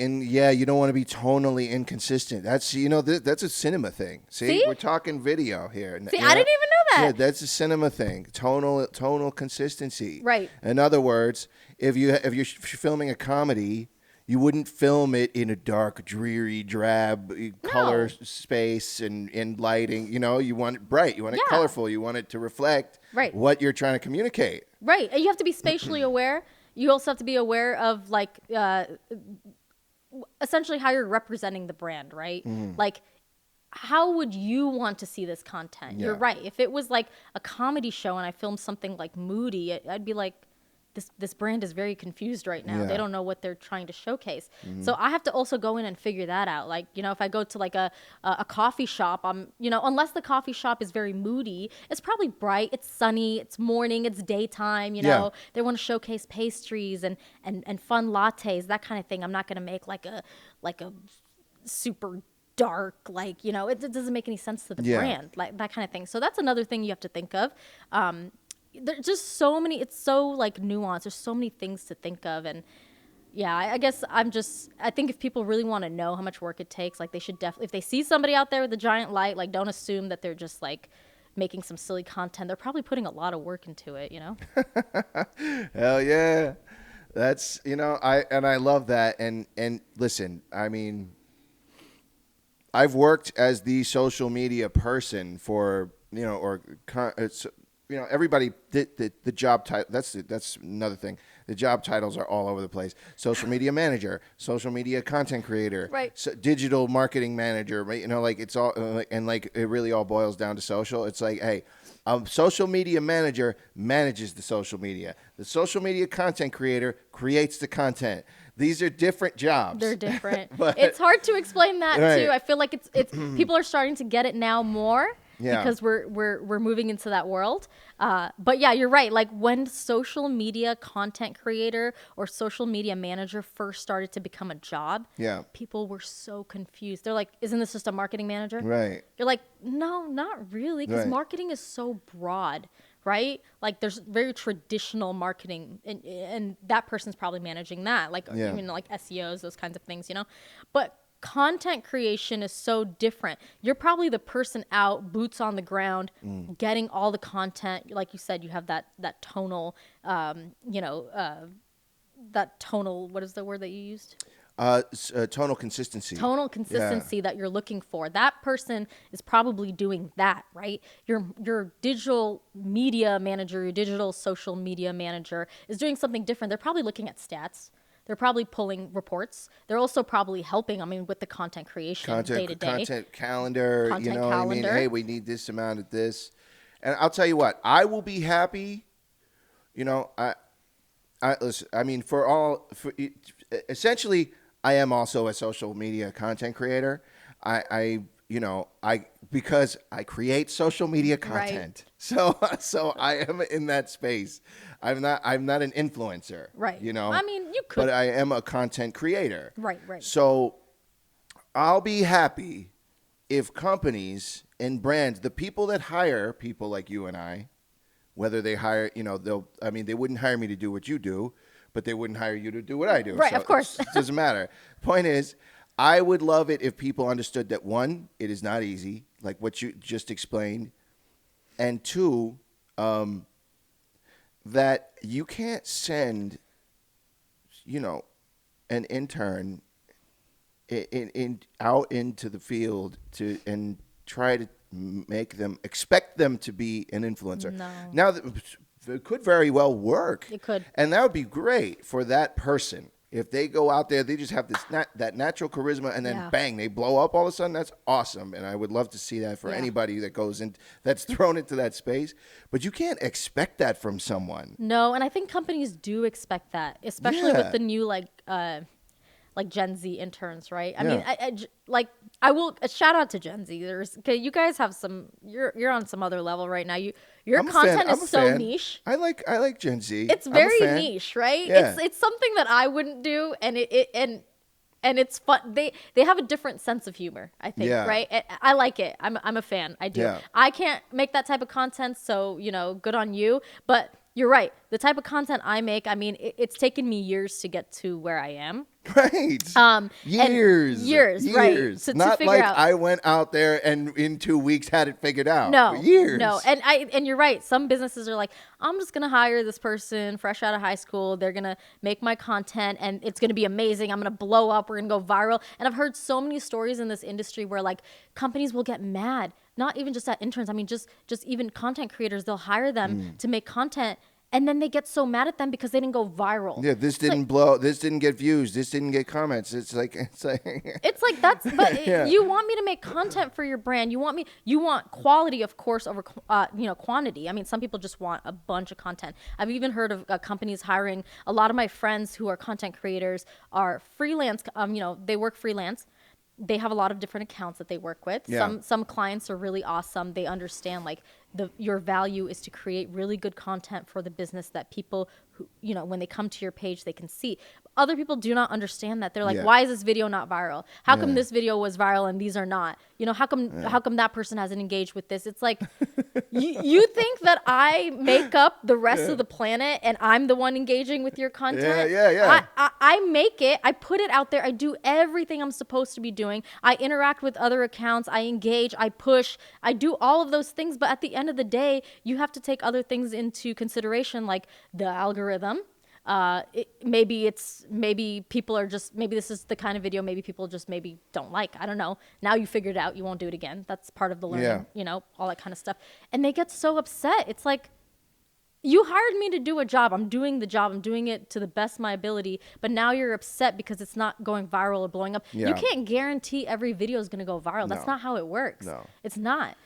B: you don't want to be tonally inconsistent. That's that's a cinema thing. See, we're talking video here.
C: See, I didn't even know that.
B: Yeah, that's a cinema thing. Tonal consistency.
C: Right.
B: In other words, if you're filming a comedy, you wouldn't film it in a dark, dreary, drab color space and lighting. You know, you want it bright. You want it colorful. You want it to reflect what you're trying to communicate.
C: Right. And you have to be spatially aware. You also have to be aware of like essentially how you're representing the brand, right? Like, how would you want to see this content?
B: Yeah.
C: You're right. If it was like a comedy show and I filmed something like moody, I'd be like, this brand is very confused right now.
B: Yeah.
C: They don't know what they're trying to showcase. So I have to also go in and figure that out. Like, you know, if I go to like a coffee shop, unless the coffee shop is very moody, it's probably bright, it's sunny, it's morning, it's daytime, you know. They want to showcase pastries and fun lattes, that kind of thing. I'm not going to make like a super dark, like, you know, it doesn't make any sense to the brand, like that kind of thing. So that's another thing you have to think of. There's just so many, it's so like nuanced. There's so many things to think of. And yeah, I guess I think if people really want to know how much work it takes, like they should definitely, if they see somebody out there with a giant light, like don't assume that they're just like making some silly content. They're probably putting a lot of work into it, you know?
B: Hell yeah. That's, I love that. And listen, I mean, I've worked as the social media person for, everybody, the job title, that's another thing. The job titles are all over the place. Social media manager, social media content creator,
C: right?
B: So digital marketing manager, right? Like it's all, and like it really all boils down to social. It's like, hey, a social media manager manages the social media. The social media content creator creates the content. These are different jobs.
C: They're different. But it's hard to explain that too. I feel like it's people are starting to get it now more. Yeah. Because we're moving into that world. But yeah, you're right. Like when social media content creator or social media manager first started to become a job, people were so confused. They're like, isn't this just a marketing manager?
B: Right.
C: You're like, no, not really. Because marketing is so broad, right? Like there's very traditional marketing and that person's probably managing that. Like, like SEOs, those kinds of things, you know? But content creation is so different. You're probably the person out, boots on the ground, getting all the content. Like you said, you have that tonal, that tonal, what is the word that you used?
B: Tonal consistency.
C: Tonal consistency that you're looking for. That person is probably doing that, right? Your digital media manager, your digital social media manager is doing something different. They're probably looking at stats. They're probably pulling reports. They're also probably helping, with the content creation day to day.
B: Content calendar,
C: content calendar.
B: Hey, we need this amount of this. And I'll tell you what, I will be happy, listen, essentially, I am also a social media content creator. Because I create social media content. Right. So I am in that space. I'm not an influencer.
C: Right.
B: You
C: could.
B: But I am a content creator.
C: Right.
B: So I'll be happy if companies and brands, the people that hire people like you and I, whether they hire, they wouldn't hire me to do what you do, but they wouldn't hire you to do what I do.
C: Right,
B: so
C: of course.
B: It doesn't matter. Point is, I would love it if people understood that, one, it is not easy, like what you just explained, and two, that you can't send, an intern out into the field and try to expect them to be an influencer.
C: No.
B: Now, it could very well work.
C: It could.
B: And that would be great for that person. If they go out there, they just have this that natural charisma, and then bang, they blow up all of a sudden. That's awesome, and I would love to see that for anybody that goes in, that's thrown into that space. But you can't expect that from someone.
C: No, and I think companies do expect that, especially with the new like Gen Z interns, right? I
B: Yeah.
C: mean, like I will shout out to Gen Z. Okay, you guys have you're on some other level right now. Your
B: I'm a fan.
C: content
B: I'm
C: is
B: a
C: so
B: fan.
C: niche.
B: I like Gen Z.
C: It's
B: I'm a
C: very
B: fan.
C: niche, right?
B: Yeah.
C: It's something that I wouldn't do, and and it's fun. They have a different sense of humor, I think,
B: Yeah.
C: right? I like it. I'm a fan. I do.
B: Yeah.
C: I can't make that type of content, so good on you. But you're right. The type of content I make, I mean, it's taken me years to get to where I am.
B: Right.
C: And
B: Years,
C: right? To
B: Not
C: figure
B: like
C: out.
B: I went out there and in 2 weeks had it figured out.
C: No,
B: Years.
C: no, and you're right. Some businesses are like, I'm just gonna hire this person fresh out of high school. They're gonna make my content, and it's gonna be amazing. I'm gonna blow up. We're gonna go viral. And I've heard so many stories in this industry where like companies will get mad, not even just at interns. I mean, just even content creators. They'll hire them to make content. And then they get so mad at them because they didn't go viral.
B: Yeah, this didn't blow. This didn't get views. This didn't get comments. It's like
C: It's like but
B: Yeah.
C: you want me to make content for your brand. You want quality, of course, over quantity. I mean, some people just want a bunch of content. I've even heard of companies hiring. A lot of my friends who are content creators are freelance. They work freelance. They have a lot of different accounts that they work with.
B: Yeah.
C: Some clients are really awesome. They understand like your value is to create really good content for the business that people who, when they come to your page, they can see. Other people do not understand that. They're like,
B: Yeah.
C: why is this video not viral? How come
B: Yeah.
C: this video was viral and these are not? How come that person hasn't engaged with this? It's like, you think that I make up the rest of the planet and I'm the one engaging with your content?
B: Yeah.
C: I make it. I put it out there. I do everything I'm supposed to be doing. I interact with other accounts. I engage. I push. I do all of those things. But at the end of the day, you have to take other things into consideration, like the algorithm. Maybe people are just, maybe this is the kind of video maybe people just maybe don't like. I don't know. Now you figured it out. You won't do it again. That's part of the learning, all that kind of stuff. And they get so upset. It's like, you hired me to do a job. I'm doing the job. I'm doing it to the best of my ability. But now you're upset because it's not going viral or blowing up.
B: Yeah.
C: You can't guarantee every video is going to go viral. That's
B: No.
C: not how it works.
B: No.
C: It's not,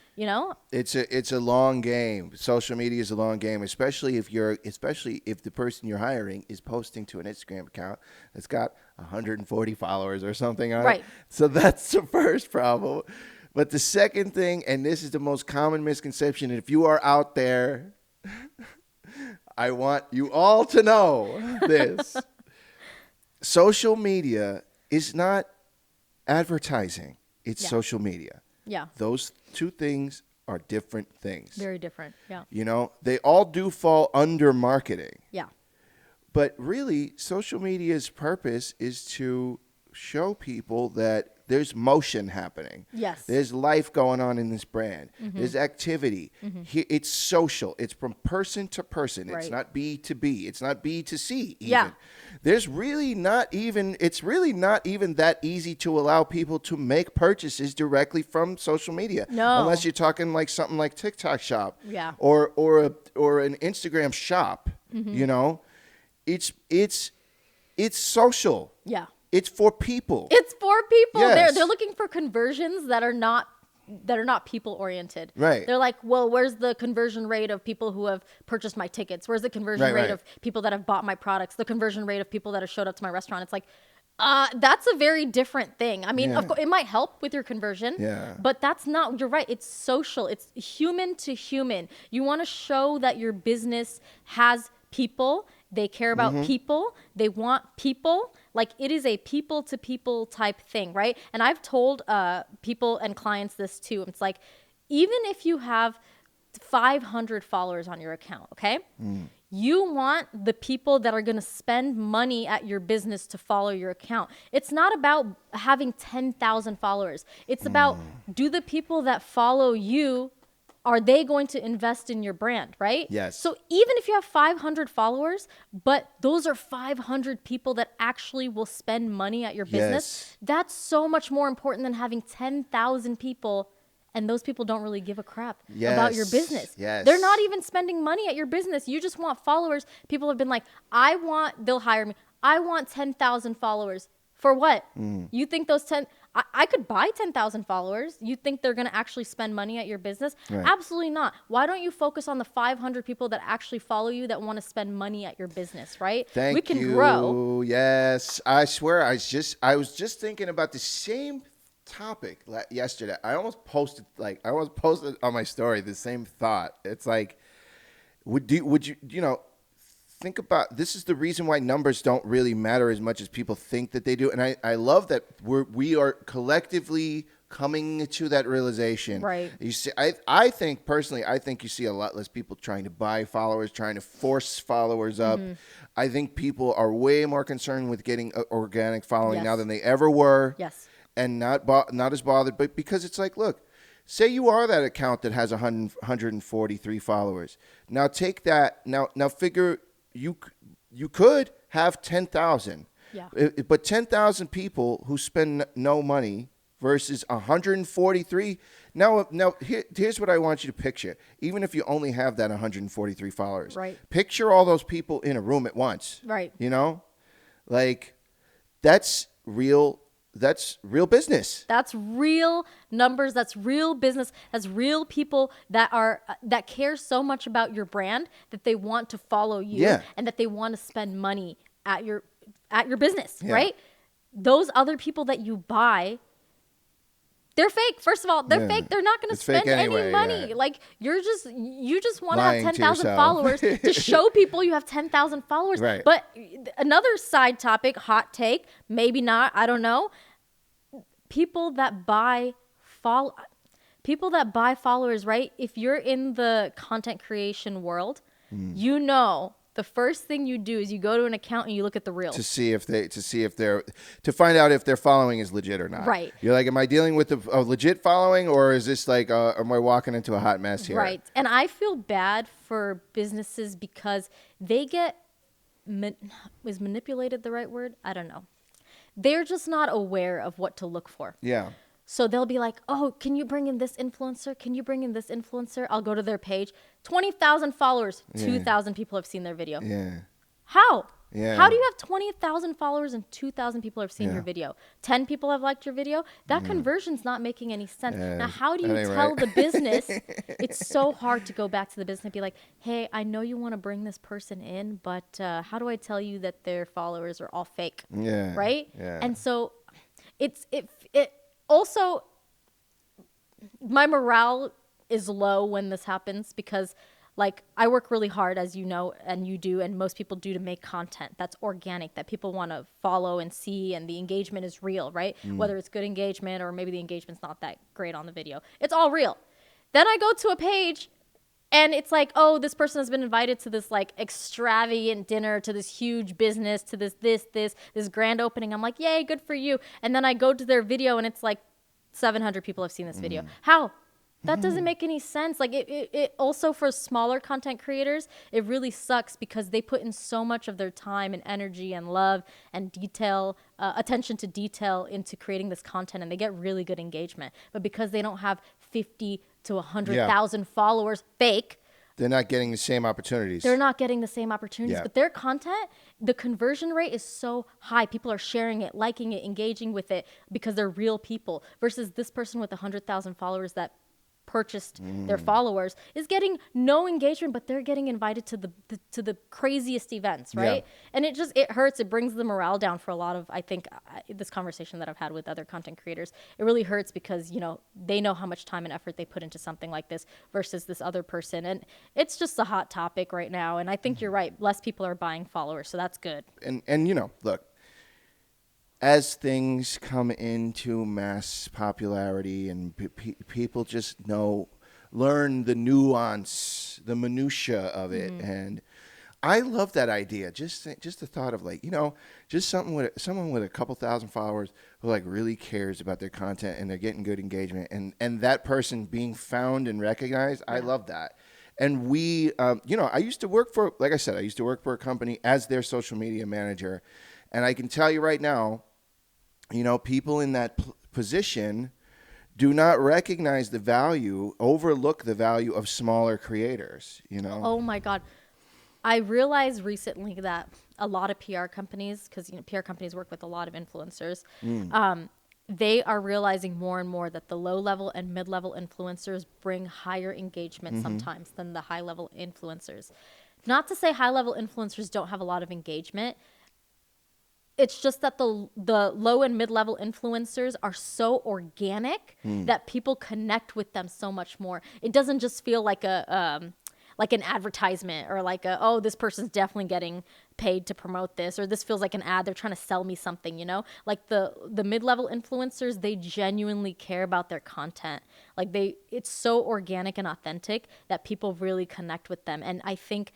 B: It's a long game. Social media is a long game, especially if the person you're hiring is posting to an Instagram account that's got 140 followers or something on
C: Right.
B: it. So that's the first problem. But the second thing, and this is the most common misconception, and if you are out there, I want you all to know this. Social media is not advertising. It's
C: Yeah.
B: social media.
C: Yeah.
B: Those two things are different things.
C: Very different. Yeah.
B: They all do fall under marketing.
C: Yeah.
B: But really, social media's purpose is to show people that there's motion happening.
C: Yes.
B: There's life going on in this brand. There's activity. It's social. It's from person to person. It's
C: Right.
B: not B to B. It's not B to C even.
C: Yeah.
B: It's really not even that easy to allow people to make purchases directly from social media.
C: No.
B: Unless you're talking like something like TikTok Shop.
C: Yeah.
B: Or an Instagram Shop. It's social.
C: Yeah.
B: It's for people.
C: It's for people.
B: Yes.
C: They're looking for conversions that are not people oriented.
B: Right.
C: They're like, well, where's the conversion rate of people who have purchased my tickets? Where's the conversion rate
B: Right.
C: of people that have bought my products? The conversion rate of people that have showed up to my restaurant? It's like, that's a very different thing. I mean,
B: Yeah.
C: of course, it might help with your conversion.
B: Yeah.
C: But that's not. You're right. It's social. It's human to human. You want to show that your business has people. They care about people. They want people. Like, it is a people to people type thing, right? And I've told people and clients this too. It's like, even if you have 500 followers on your account, okay? You want the people that are going to spend money at your business to follow your account. It's not about having 10,000 followers. It's about, do the people that follow you, are they going to invest in your brand, right?
B: Yes.
C: So even if you have 500 followers, but those are 500 people that actually will spend money at your business,
B: Yes.
C: that's so much more important than having 10,000 people, and those people don't really give a crap about your
B: Yes.
C: business.
B: Yes.
C: They're not even spending money at your business. You just want followers. People have been like, they'll hire me. I want 10,000 followers. For what? You think those 10, I could buy 10,000 followers. You think they're going to actually spend money at your business?
B: Right.
C: Absolutely not. Why don't you focus on the 500 people that actually follow you that want to spend money at your business, right?
B: Thank
C: we can
B: you.
C: grow.
B: Yes. I swear, I was just thinking about the same topic yesterday. I almost posted on my story the same thought. It's like, would you, think about, this is the reason why numbers don't really matter as much as people think that they do. And I love that we are collectively coming to that realization.
C: Right.
B: You see, I think personally, you see a lot less people trying to buy followers, trying to force followers up. I think people are way more concerned with getting organic following now than they ever were.
C: Yes.
B: And not as bothered, but because it's like, look, say you are that account that has 143 followers. Now take that, now figure you could have 10,000.
C: Yeah.
B: But 10,000 people who spend no money versus 143. Now here's what I want you to picture. Even if you only have that 143 followers.
C: Right.
B: Picture all those people in a room at once.
C: Right.
B: Like that's real business.
C: That's real numbers. That's real business. That's real people that care so much about your brand that they want to follow you and that they want to spend money at your business, right? Those other people that you buy, they're fake. First of all, they're fake. They're not going to spend any money. Like you just want to have 10,000 followers to show people you have 10,000 followers.
B: Right.
C: But another side topic, hot take, maybe not, I don't know. People that buy followers, right? If you're in the content creation world, the first thing you do is you go to an account and you look at the reels
B: to find out if their following is legit or not.
C: Right.
B: You're like, am I dealing with a legit following, or is this like, am I walking into a hot mess here?
C: Right. And I feel bad for businesses because they get is manipulated the right word? I don't know. They're just not aware of what to look for.
B: Yeah.
C: So they'll be like, oh, can you bring in this influencer? Can you bring in this influencer? I'll go to their page. 20,000 followers. 2,000 people have seen their video.
B: Yeah.
C: How?
B: Yeah.
C: How do you have 20,000 followers and 2,000 people have seen your video? 10 people have liked your video? That conversion's not making any sense. Now, how do you tell the business? It's so hard to go back to the business and be like, hey, I know you want to bring this person in, but how do I tell you that their followers are all fake?
B: Yeah.
C: Right?
B: Yeah.
C: And so it also, my morale is low when this happens because, like, I work really hard, as you know, and you do, and most people do, to make content that's organic, that people want to follow and see, and the engagement is real, right? Whether it's good engagement or maybe the engagement's not that great on the video. It's all real. Then I go to a page and it's like, oh, this person has been invited to this like extravagant dinner, to this huge business, to this grand opening. I'm like, yay, good for you. And then I go to their video and it's like 700 people have seen this video. How? That doesn't make any sense. Like it also, for smaller content creators, it really sucks because they put in so much of their time and energy and love and detail, attention to detail into creating this content, and they get really good engagement. But because they don't have 50 to 100,000 followers, fake,
B: they're not getting the same opportunities.
C: They're not getting the same opportunities.
B: Yeah.
C: But their content, the conversion rate is so high. People are sharing it, liking it, engaging with it because they're real people. Versus this person with 100,000 followers that purchased their followers is getting no engagement, but they're getting invited to the craziest events, right?
B: Yeah.
C: And it hurts. It brings the morale down for a lot of, I think, this conversation that I've had with other content creators. It really hurts because, they know how much time and effort they put into something like this versus this other person. And it's just a hot topic right now. And I think you're right. Less people are buying followers, so that's good.
B: And look, as things come into mass popularity and people just learn the nuance, the minutia of it, and I love that idea. Just the thought of just someone with a couple thousand followers who really cares about their content and they're getting good engagement, and that person being found and recognized. Yeah. I love that. And we, I used to work for, like I said, a company as their social media manager. And I can tell you right now, people in that position do not recognize the value, overlook the value of smaller creators,
C: Oh my God. I realized recently that a lot of PR companies, because PR companies work with a lot of influencers, they are realizing more and more that the low-level and mid-level influencers bring higher engagement sometimes than the high-level influencers. Not to say high-level influencers don't have a lot of engagement. It's just that the low and mid-level influencers are so organic that people connect with them so much more. It doesn't just feel like like an advertisement or like oh, this person's definitely getting paid to promote this, or this feels like an ad. They're trying to sell me something, Like the mid-level influencers, they genuinely care about their content. Like it's so organic and authentic that people really connect with them. And I think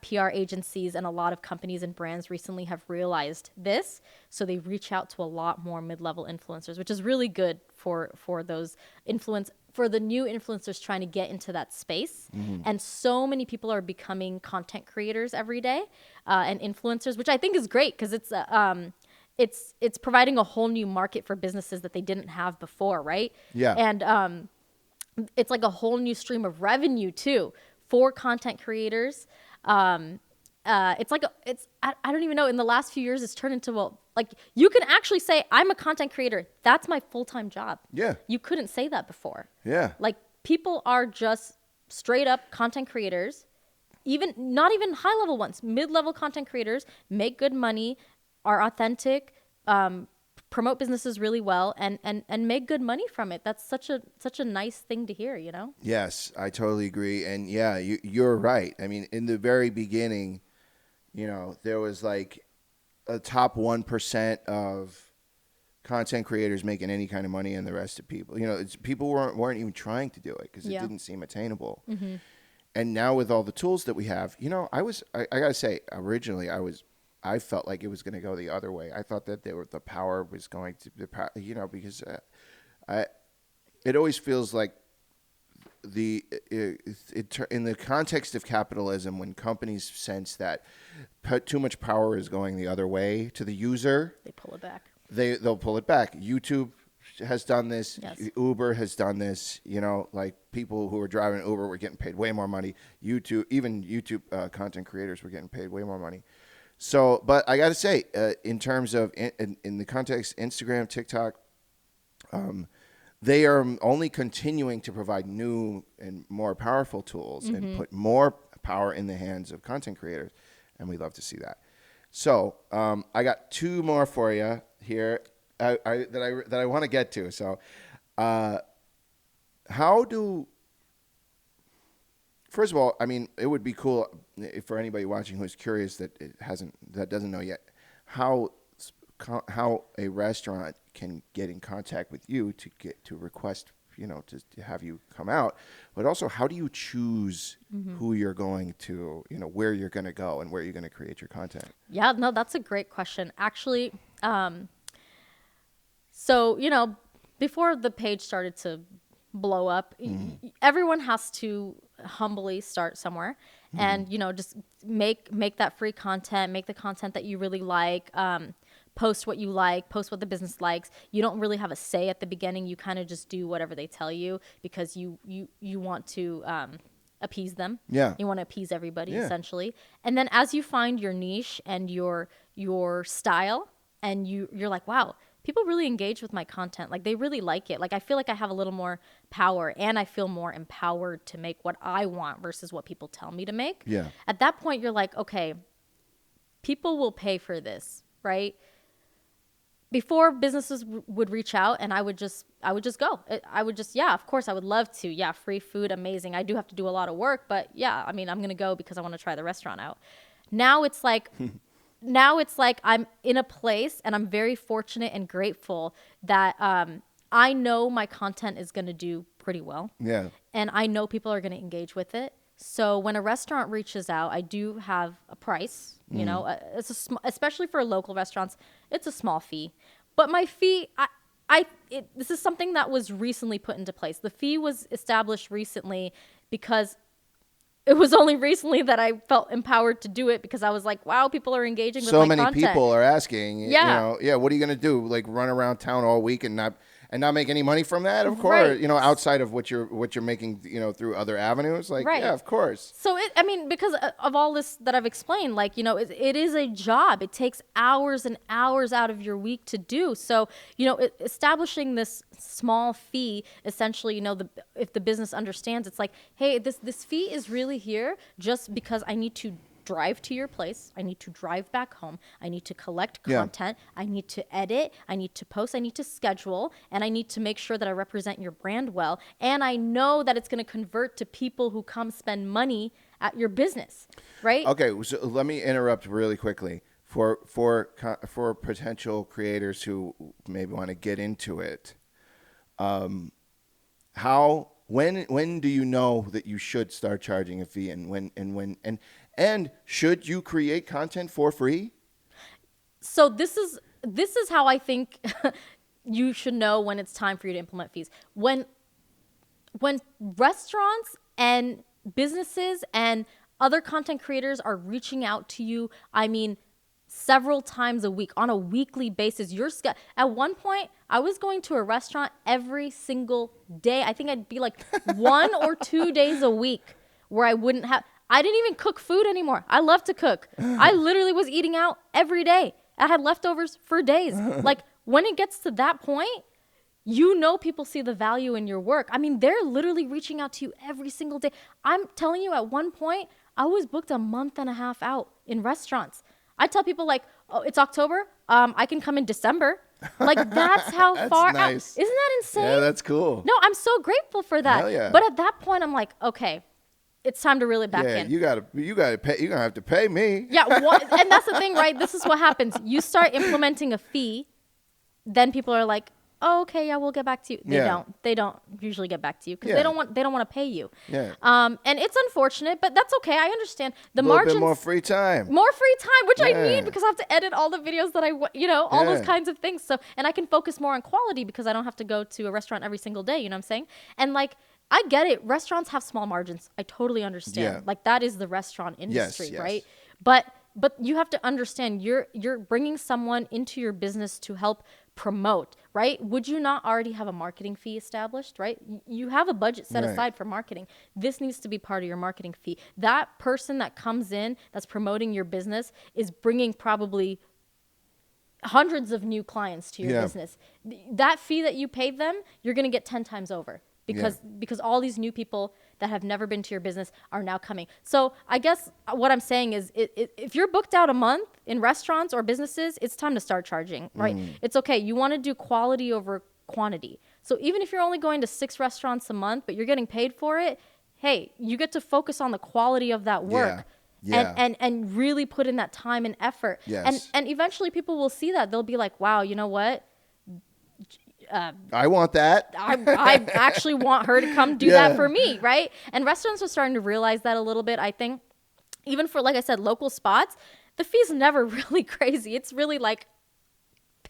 C: PR agencies and a lot of companies and brands recently have realized this, so they reach out to a lot more mid-level influencers, which is really good for the new influencers trying to get into that space. And so many people are becoming content creators every day and influencers, which I think is great because it's providing a whole new market for businesses that they didn't have before, right?
B: Yeah.
C: And it's like a whole new stream of revenue too for content creators. It's like I don't even know. In the last few years, it's turned into like you can actually say I'm a content creator. That's my full-time job.
B: Yeah.
C: You couldn't say that before.
B: Yeah.
C: Like people are just straight up content creators, even not even high-level ones, mid-level content creators make good money, are authentic, promote businesses really well, and make good money from it. That's such a nice thing to hear,
B: Yes, I totally agree. And yeah, you're right. I mean, in the very beginning, there was like a top 1% of content creators making any kind of money, and the rest of people, people weren't even trying to do it because it didn't seem attainable. And now with all the tools that we have, I gotta say, originally I felt like it was going to go the other way. I thought that the power was going to, because it always feels like in the context of capitalism, when companies sense that too much power is going the other way to the user,
C: they pull it back.
B: They'll pull it back. YouTube has done this.
C: Yes.
B: Uber has done this. Like people who are driving Uber were getting paid way more money. Even YouTube content creators were getting paid way more money. So, but I got to say, in terms of in the context, Instagram, TikTok, they are only continuing to provide new and more powerful tools and put more power in the hands of content creators, and we love to see that. So, I got two more for you here that I want to get to. So, first of all, I mean, it would be cool for anybody watching who's curious that doesn't know yet how a restaurant can get in contact with you to request, to have you come out, but also how do you choose who you're going to, where you're going to go and where you're going to create your content?
C: Yeah, no, that's a great question. Actually, so, before the page started to blow up, everyone has to humbly start somewhere and, just make that free content, make the content that you really like, post what you like, post what the business likes. You don't really have a say at the beginning. You kind of just do whatever they tell you because you want to appease them.
B: Yeah.
C: You want to appease everybody essentially. And then as you find your niche and your style and you're like, wow, people really engage with my content. Like they really like it. Like I feel like I have a little more power and I feel more empowered to make what I want versus what people tell me to make.
B: Yeah.
C: At that point, you're like, okay, people will pay for this, right? Before businesses would reach out and I would just go. I would just, of course I would love to. Yeah. Free food. Amazing. I do have to do a lot of work, but yeah, I mean, I'm going to go because I want to try the restaurant out. Now it's like I'm in a place and I'm very fortunate and grateful that I know my content is going to do pretty well.
B: Yeah.
C: And I know people are going to engage with it. So when a restaurant reaches out, I do have a price, it's especially for local restaurants, it's a small fee. But my fee, this is something that was recently put into place. The fee was established recently because it was only recently that I felt empowered to do it because I was like, wow, people are engaging with my content.
B: So many people are asking,
C: Yeah.
B: what are you going to do? Like run around town all week and and not make any money from that, of course,
C: Right.
B: you know, outside of what you're making, you know, through other avenues, like,
C: Right.
B: yeah, of course.
C: So I mean, because of all this that I've explained, like, you know, it is a job. It takes hours and hours out of your week to do. So, you know, establishing this small fee, essentially, you know, if the business understands, it's like, hey, this fee is really here just because I need to drive to your place. I need to drive back home. I need to collect
B: Yeah.
C: content. I need to edit. I need to post. I need to schedule. And I need to make sure that I represent your brand well. And I know that it's going to convert to people who come spend money at your business, right?
B: Okay, so let me interrupt really quickly for potential creators who maybe want to get into it. When do you know that you should start charging a fee, and should you create content for free?
C: So this is how I think you should know when it's time for you to implement fees. When restaurants and businesses and other content creators are reaching out to you, I mean, several times a week, on a weekly basis. At one point, I was going to a restaurant every single day. I think I'd be like 1 or 2 days a week where I didn't even cook food anymore. I love to cook. I literally was eating out every day. I had leftovers for days. Like, when it gets to that point, you know, people see the value in your work. I mean, they're literally reaching out to you every single day. I'm telling you, at one point, I was booked a month and a half out in restaurants. I tell people, like, oh, it's October. I can come in December. Like, that's how
B: That's
C: far
B: nice.
C: out. Isn't that insane?
B: Yeah, that's cool.
C: No, I'm so grateful for that.
B: Hell yeah.
C: But at that point, I'm like, okay, it's time to reel it back
B: Yeah,
C: in.
B: you gotta pay. You're gonna have to pay me.
C: Yeah, and that's the thing, right? This is what happens. You start implementing a fee, then people are like, oh, okay, yeah, we'll get back to you. They don't usually get back to you because
B: Yeah.
C: they don't want to pay you.
B: Yeah.
C: And it's unfortunate, but that's okay. I understand the
B: A little
C: margins.
B: bit more free time.
C: More free time, which I
B: Yeah.
C: need because I have to edit all the videos that all those
B: Yeah.
C: kinds of things. So, and I can focus more on quality because I don't have to go to a restaurant every single day. You know what I'm saying? And like, I get it. Restaurants have small margins. I totally understand.
B: Yeah.
C: Like, that is the restaurant industry,
B: yes.
C: right? But you have to understand, you're bringing someone into your business to help promote, right? Would you not already have a marketing fee established, right? You have a budget set
B: Right.
C: aside for marketing. This needs to be part of your marketing fee. That person that comes in that's promoting your business is bringing probably hundreds of new clients to your
B: Yeah.
C: business. That fee that you paid them, you're going to get 10 times over because all these new people that have never been to your business are now coming. So I guess what I'm saying is if you're booked out a month in restaurants or businesses, it's time to start charging, right? It's okay. You want to do quality over quantity. So even if you're only going to 6 restaurants a month, but you're getting paid for it, hey, you get to focus on the quality of that work.
B: Yeah.
C: And really put in that time and effort.
B: Yes.
C: And eventually people will see that. They'll be like, wow, you know what?
B: I want that.
C: I actually want her to come do
B: Yeah.
C: that for me, right? And restaurants are starting to realize that a little bit, I think. Even for, like I said, local spots, the fee's never really crazy. It's really like,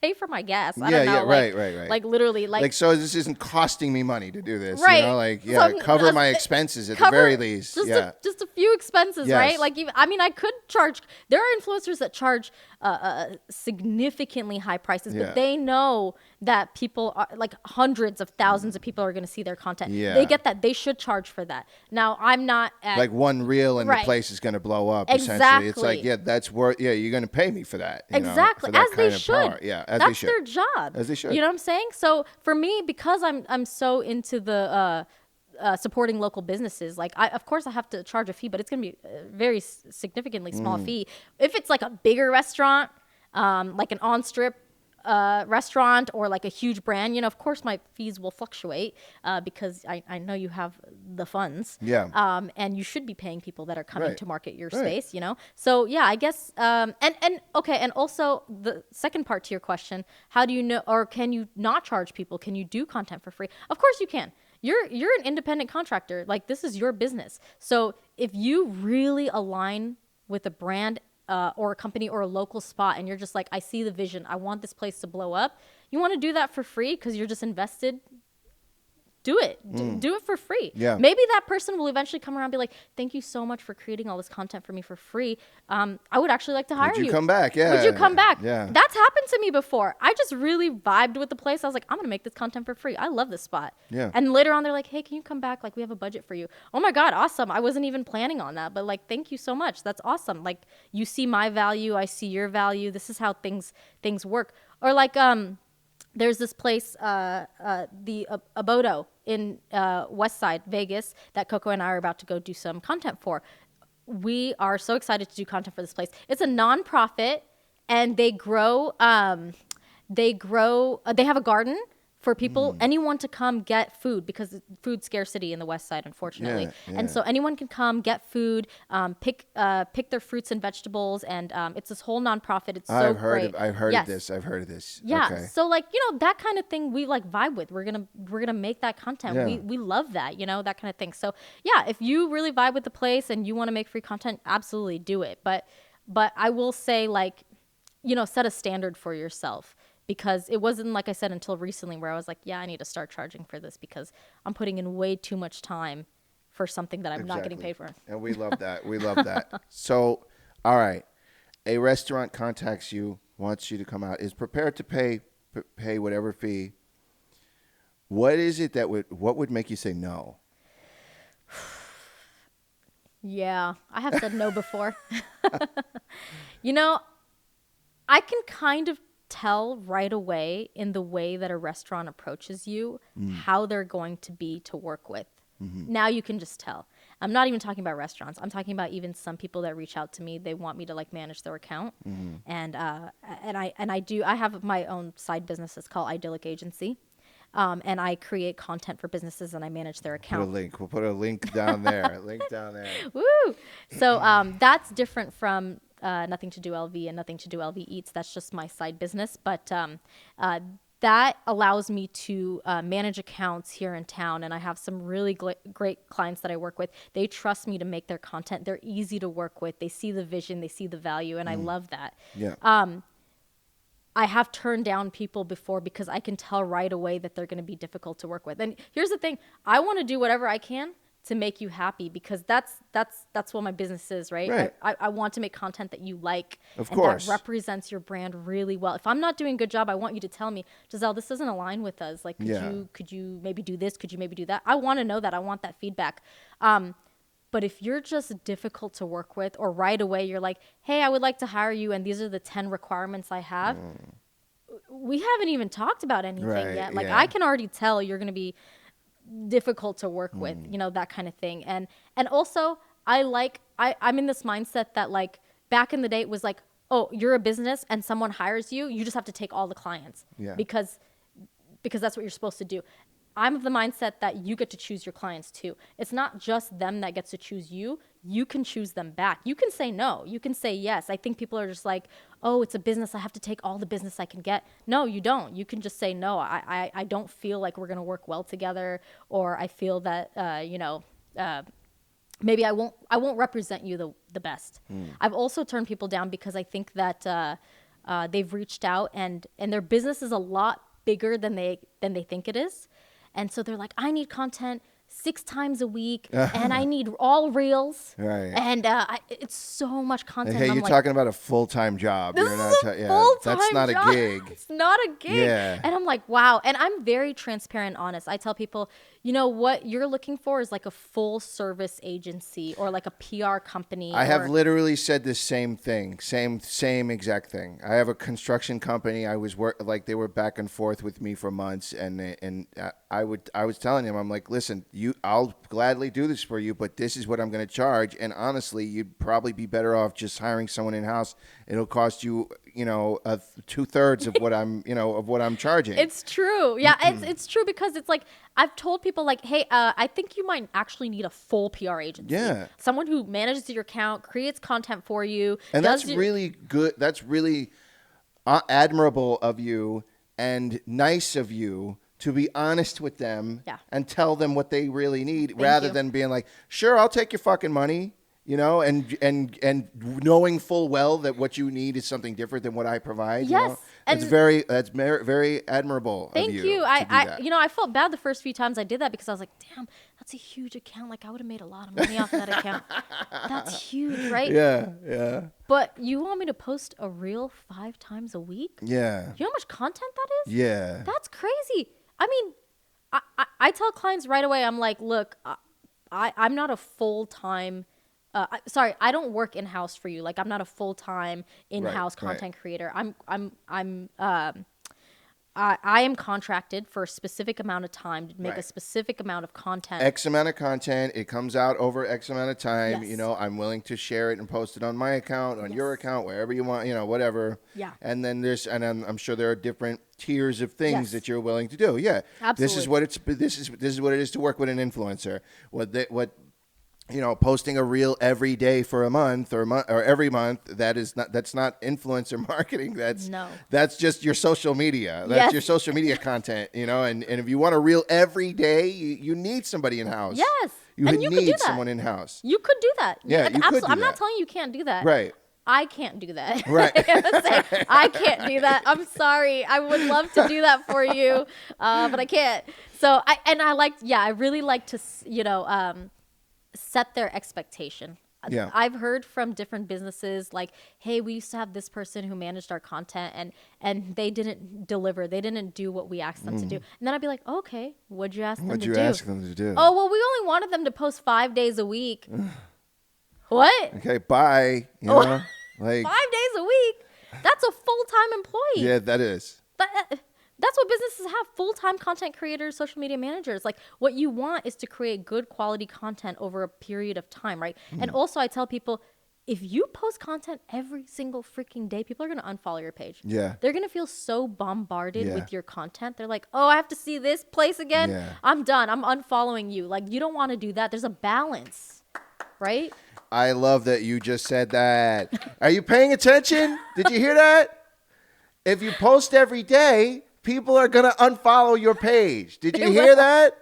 C: pay for my gas. I don't know.
B: right.
C: Like, literally,
B: Like, so this isn't costing me money to do this.
C: Right.
B: You know, like,
C: So,
B: cover my expenses at the very least.
C: Just a few expenses,
B: Yes.
C: right? Like, even, I mean, I could charge. There are influencers that charge significantly high prices,
B: Yeah.
C: but they know that people are like hundreds of thousands of people are going to see their content.
B: Yeah.
C: They get that. They should charge for that. Now, I'm not at,
B: Like one reel and
C: Right.
B: the place is going to blow up. Essentially, it's like,
C: Exactly.
B: that's worth. Yeah, you're going to pay me for that. You know,
C: exactly
B: for that
C: as they
B: kind of
C: should.
B: power. Yeah, as
C: That's
B: they should.
C: their job.
B: As they should.
C: You know what I'm saying? So for me, because I'm so into the supporting local businesses, like of course I have to charge a fee, but it's gonna be a very significantly small fee. If it's like a bigger restaurant, like an on-strip restaurant or like a huge brand, of course my fees will fluctuate because I know you have the funds.
B: Yeah.
C: And you should be paying people that are coming
B: Right.
C: to market your
B: Right.
C: space, So yeah, I guess and okay, and also the second part to your question, how do you know, or can you not charge people? Can you do content for free? Of course you can. You're an independent contractor. Like, this is your business. So if you really align with a brand or a company or a local spot and you're just like, I see the vision, I want this place to blow up, you want to do that for free because you're just invested, do it. Do it for free.
B: Yeah.
C: Maybe that person will eventually come around and be like, thank you so much for creating all this content for me for free. I would actually like to hire you.
B: Would you come back? Yeah.
C: Would you come back?
B: Yeah.
C: That's happened to me before. I just really vibed with the place. I was like, I'm going to make this content for free. I love this spot.
B: Yeah.
C: And later on, they're like, hey, can you come back? Like, we have a budget for you. Oh my God, awesome. I wasn't even planning on that, but like, thank you so much. That's awesome. Like, you see my value. I see your value. This is how things work. Or like, there's this place, the Abodo in West Side, Vegas, that Coco and I are about to go do some content for. We are so excited to do content for this place. It's a nonprofit, and they have a garden for people, anyone to come get food, because food scarcity in the West Side, unfortunately.
B: Yeah.
C: And so anyone can come get food, pick their fruits and vegetables, and it's this whole nonprofit. It's so great.
B: I've heard
C: Yes.
B: of this. I've heard of this.
C: Yeah.
B: Okay.
C: So like, that kind of thing we like vibe with. We're gonna make that content.
B: Yeah.
C: We love that, that kind of thing. So yeah, if you really vibe with the place and you want to make free content, absolutely do it. But I will say, like, set a standard for yourself. Because it wasn't, like I said, until recently where I was like, yeah, I need to start charging for this because I'm putting in way too much time for something that I'm not getting paid for.
B: And we love that. We love that. So, all right. A restaurant contacts you, wants you to come out, is prepared to pay whatever fee. What is it what would make you say no?
C: Yeah, I have said no before. I can kind of tell right away in the way that a restaurant approaches you how they're going to be to work with. Now you can just tell. I'm not even talking about restaurants. I'm talking about even some people that reach out to me. They want me to like manage their account, and I have my own side business. It's called Idyllic Agency, and I create content for businesses and I manage their account.
B: We'll put a link down there. Link down there.
C: Woo! So that's different from Nothing to Do LV and Nothing to Do LV Eats. That's just my side business. But that allows me to manage accounts here in town. And I have some really great clients that I work with. They trust me to make their content. They're easy to work with. They see the vision. They see the value. And I love that.
B: Yeah.
C: I have turned down people before because I can tell right away that they're going to be difficult to work with. And here's the thing. I want to do whatever I can to make you happy because that's what my business is, right?
B: Right.
C: I want to make content that you like.
B: Of
C: and
B: course.
C: that represents your brand really well. If I'm not doing a good job, I want you to tell me, Giselle, this doesn't align with us. Like, could you maybe do this? Could you maybe do that? I want to know that. I want that feedback. But if you're just difficult to work with, or right away you're like, hey, I would like to hire you, and these are the 10 requirements I have, we haven't even talked about anything yet. Like, I can already tell you're going to be difficult to work with, that kind of thing. And also, I'm in this mindset that, like, back in the day, it was like, oh, you're a business and someone hires you, you just have to take all the clients because that's what you're supposed to do. I'm of the mindset that you get to choose your clients too. It's not just them that gets to choose you. You can choose them back. You can say no. You can say yes. I think people are just like, oh, it's a business. I have to take all the business I can get. No, you don't. You can just say no. I don't feel like we're going to work well together, or I feel that, maybe I won't represent you the best. I've also turned people down because I think that they've reached out and their business is a lot bigger than they think it is. And so they're like, I need content 6 times a week, and I need all reels.
B: Right.
C: And it's so much content.
B: Hey,
C: I'm
B: you're
C: like,
B: talking about a full-time job.
C: This
B: You're
C: is
B: not
C: a full-time
B: that's not
C: job.
B: a gig.
C: It's not a gig.
B: Yeah.
C: And I'm like, wow. And I'm very transparent and honest. I tell people, what you're looking for is like a full service agency or like a PR company.
B: I have literally said the same thing, same exact thing. I have a construction company. I was they were back and forth with me for months, and I was telling him, I'm like, listen, I'll gladly do this for you, but this is what I'm going to charge. And honestly, you'd probably be better off just hiring someone in house. It'll cost you, 2/3 of what I'm charging.
C: It's true. Yeah, it's true because it's like I've told people like, hey, I think you might actually need a full PR agency.
B: Yeah.
C: Someone who manages your account, creates content for you.
B: And that's really good. That's really admirable of you and nice of you to be honest with them and tell them what they really need rather than being like, sure, I'll take your fucking money. you know, and knowing full well that what you need is something different than what I provide. You know?
C: Yes,
B: That's
C: and
B: very admirable of
C: thank
B: you.
C: you.
B: To do that.
C: I felt bad the first few times I did that because I was like, damn, that's a huge account. Like I would have made a lot of money off of that account. That's huge, right?
B: Yeah.
C: But you want me to post a reel 5 times a week?
B: Yeah.
C: You know how much content that is?
B: Yeah.
C: That's crazy. I mean, I tell clients right away, I'm like, look, I'm not a full-time, I don't work in-house for you. Like I'm not a full-time in-house
B: Right.
C: content creator. I am contracted for a specific amount of time to make a
B: Right.
C: specific amount of content.
B: X amount of content. It comes out over X amount of time.
C: Yes.
B: You know, I'm willing to share it and post it on my account, on your
C: Yes.
B: account, wherever you want. You know, whatever.
C: Yeah.
B: And then I'm sure there are different tiers of things
C: Yes.
B: that you're willing to do. Yeah. This is
C: Absolutely.
B: this is what it is to work with an influencer. You know, posting a reel every day for a month or every month, that's not influencer marketing. That's just your social media. That's
C: Yes.
B: your social media content, you know, and if you want a reel every day, you need somebody in house.
C: Yes.
B: You
C: And you could do
B: need
C: that.
B: someone in house.
C: You could do that.
B: Yeah, you could do
C: I'm not
B: that.
C: telling you can't do that.
B: Right.
C: I can't do that.
B: Right.
C: I can't do that. I'm sorry. I would love to do that for you, but I can't. So I really like to, set their expectation.
B: Yeah.
C: I've heard from different businesses like, hey, we used to have this person who managed our content and they didn't deliver. They didn't do what we asked them to do. And then I'd be like, okay, what'd you ask them to do?
B: What'd you ask them to do?
C: Oh, well, we only wanted them to post 5 days a week. What?
B: Okay, bye. You know, like
C: 5 days a week? That's a full-time employee.
B: yeah, that is.
C: That's what businesses have, full-time content creators, social media managers. Like what you want is to create good quality content over a period of time, right? And also I tell people, if you post content every single freaking day, people are going to unfollow your page.
B: Yeah.
C: They're going to feel so bombarded
B: Yeah.
C: with your content. They're like, oh, I have to see this place again.
B: Yeah.
C: I'm done. I'm unfollowing you. Like you don't want to do that. There's a balance, right?
B: I love that you just said that. Are you paying attention? Did you hear that? If you post every day, people are going to unfollow your page. Did you hear that?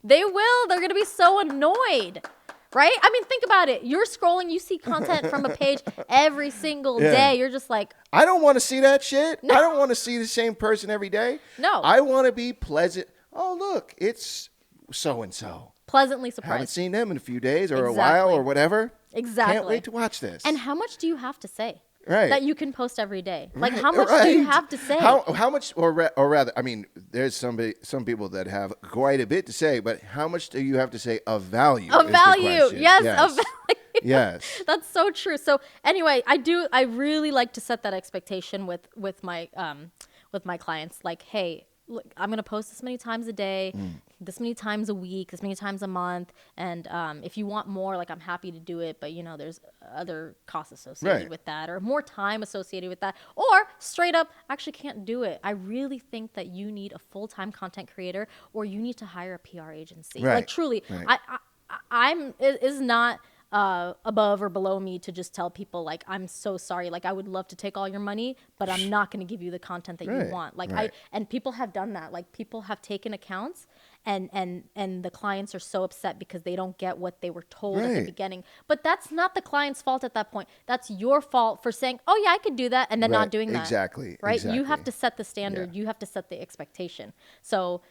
C: They will. They're going to be so annoyed, right? I mean, think about it. You're scrolling, you see content from a page every single day. You're just like,
B: I don't want to see that shit. I don't want to see the same person every day.
C: No.
B: I want to be pleasant. Oh, look, it's so-and-so.
C: pleasantly
B: Haven't
C: surprised.
B: seen them in a few days or a
C: Exactly.
B: while or whatever.
C: Exactly.
B: Can't wait to watch this.
C: And how much do you have to say?
B: Right.
C: That you can post every day. Like,
B: Right,
C: how much do you
B: right.
C: have to say?
B: How much, or rather, I mean, there's some people that have quite a bit to say, but how much do you have to say of value?
C: Of
B: is the
C: value.
B: question.
C: Yes, of value.
B: Yes.
C: That's so true. So anyway, I really like to set that expectation with my clients. Like, hey, look, I'm gonna post this many times a day, this many times a week, this many times a month, and if you want more, like I'm happy to do it, but there's other costs associated
B: Right.
C: with that, or more time associated with that, or straight up, I actually can't do it. I really think that you need a full-time content creator, or you need to hire a PR agency.
B: Right.
C: Like truly,
B: Right.
C: it is not above or below me to just tell people like, I'm so sorry, like I would love to take all your money, but I'm not going to give you the content that
B: Right,
C: you want. Like
B: right.
C: and people have done that. Like people have taken accounts and the clients are so upset because they don't get what they were told at the
B: Right.
C: beginning. But that's not the client's fault at that point. That's your fault for saying, oh yeah, I could do that, and then
B: Right,
C: not doing that.
B: exactly,
C: Right. You have
B: exactly.
C: to set the standard.
B: Yeah.
C: You have to set the expectation. So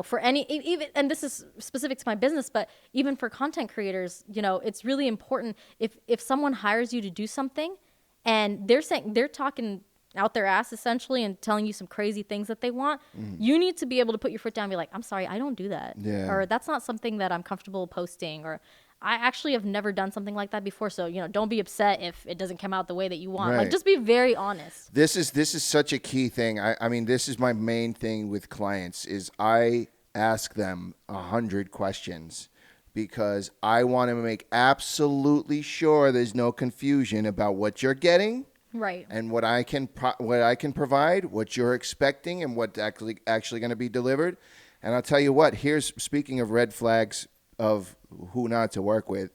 C: for any, even, and this is specific to my business, but even for content creators, it's really important if someone hires you to do something and they're talking out their ass essentially and telling you some crazy things that they want, you need to be able to put your foot down and be like, I'm sorry, I don't do that.
B: Yeah.
C: Or that's not something that I'm comfortable posting, or I actually have never done something like that before. So, don't be upset if it doesn't come out the way that you want. Like,
B: Right.
C: just be very honest.
B: This is such a key thing. I mean, this is my main thing with clients is I ask them 100 questions because I want to make absolutely sure there's no confusion about what you're getting
C: Right.
B: and what I can provide, what you're expecting, and what's actually going to be delivered. And I'll tell you what. Here's, speaking of red flags of who not to work with.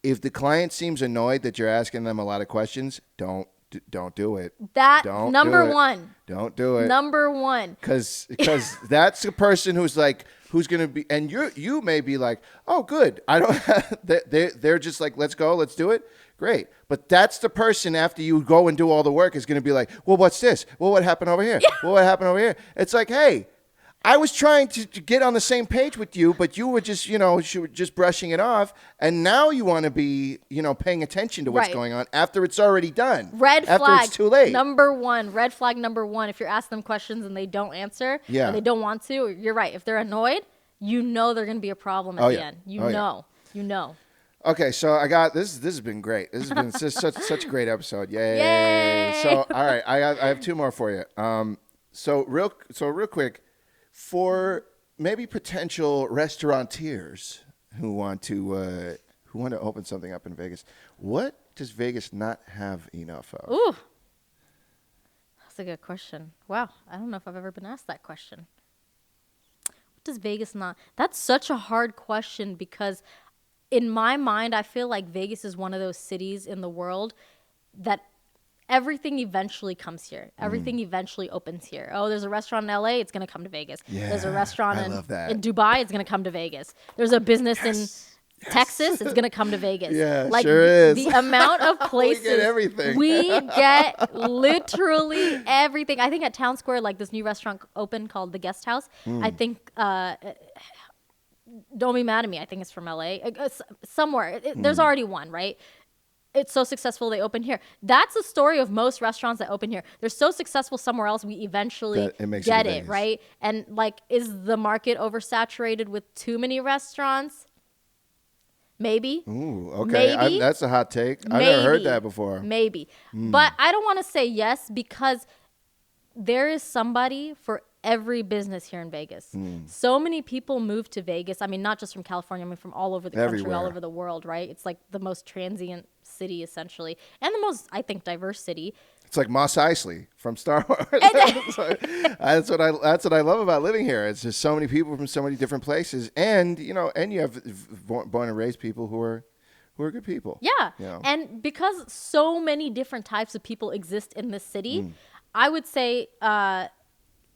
B: If the client seems annoyed that you're asking them a lot of questions, don't do it.
C: That
B: Don't
C: number
B: do it.
C: one.
B: Don't do it.
C: Number one.
B: Because that's the person who's who's going to be, and you may be like, oh, good. I don't have, they're just like, let's go, let's do it. Great. But that's the person after you go and do all the work is going to be like, well, what's this? Well, what happened over here? Well, what happened over here? It's like, hey, I was trying to get on the same page with you, but you were just, just brushing it off. And now you want to be, paying attention to what's going on after it's already done. After it's too late.
C: Number one. Red flag number one. If you're asking them questions and they don't answer, or they don't want to, you're right. If they're annoyed, they're going to be a problem at the end. You know. Okay,
B: so I got this. This has been great. This has been such a great episode. Yay! So all right, I have two more for you. So real quick. For maybe potential restaurateurs who want to open something up in Vegas, what does Vegas not have enough of?
C: Ooh, that's a good question. Wow, I don't know if I've ever been asked that question. What does Vegas not? That's such a hard question because in my mind, I feel like Vegas is one of those cities in the world that everything eventually comes here. Everything eventually opens here. Oh, there's a restaurant in LA, it's going to come to Vegas.
B: Yeah,
C: there's a restaurant in
B: Dubai,
C: it's going to come to Vegas. There's a business in Texas, it's going to come to Vegas.
B: Yeah,
C: like,
B: sure is.
C: The amount of places.
B: We get everything.
C: We get literally everything. I think at Town Square, like this new restaurant opened called The Guest House. I think, don't be mad at me, I think it's from LA. Somewhere. There's already one, right? It's so successful they open here. That's the story of most restaurants that open here. They're so successful somewhere else, we eventually get it, right? And like, is the market oversaturated with too many restaurants? Maybe.
B: Ooh, okay.
C: Maybe.
B: That's a hot take. I've never heard that before.
C: Maybe. But I don't want to say yes because there is somebody for every business here in Vegas. So many people move to Vegas. I mean, not just from California, I mean, from all over the country, all over the world, right? It's like the most transient city, essentially, and the most, I think, diverse city.
B: It's like Mos Eisley from Star Wars. That's what I love about living here. It's just so many people from so many different places, and you have born and raised people who are good people.
C: Yeah, and because so many different types of people exist in this city, I would say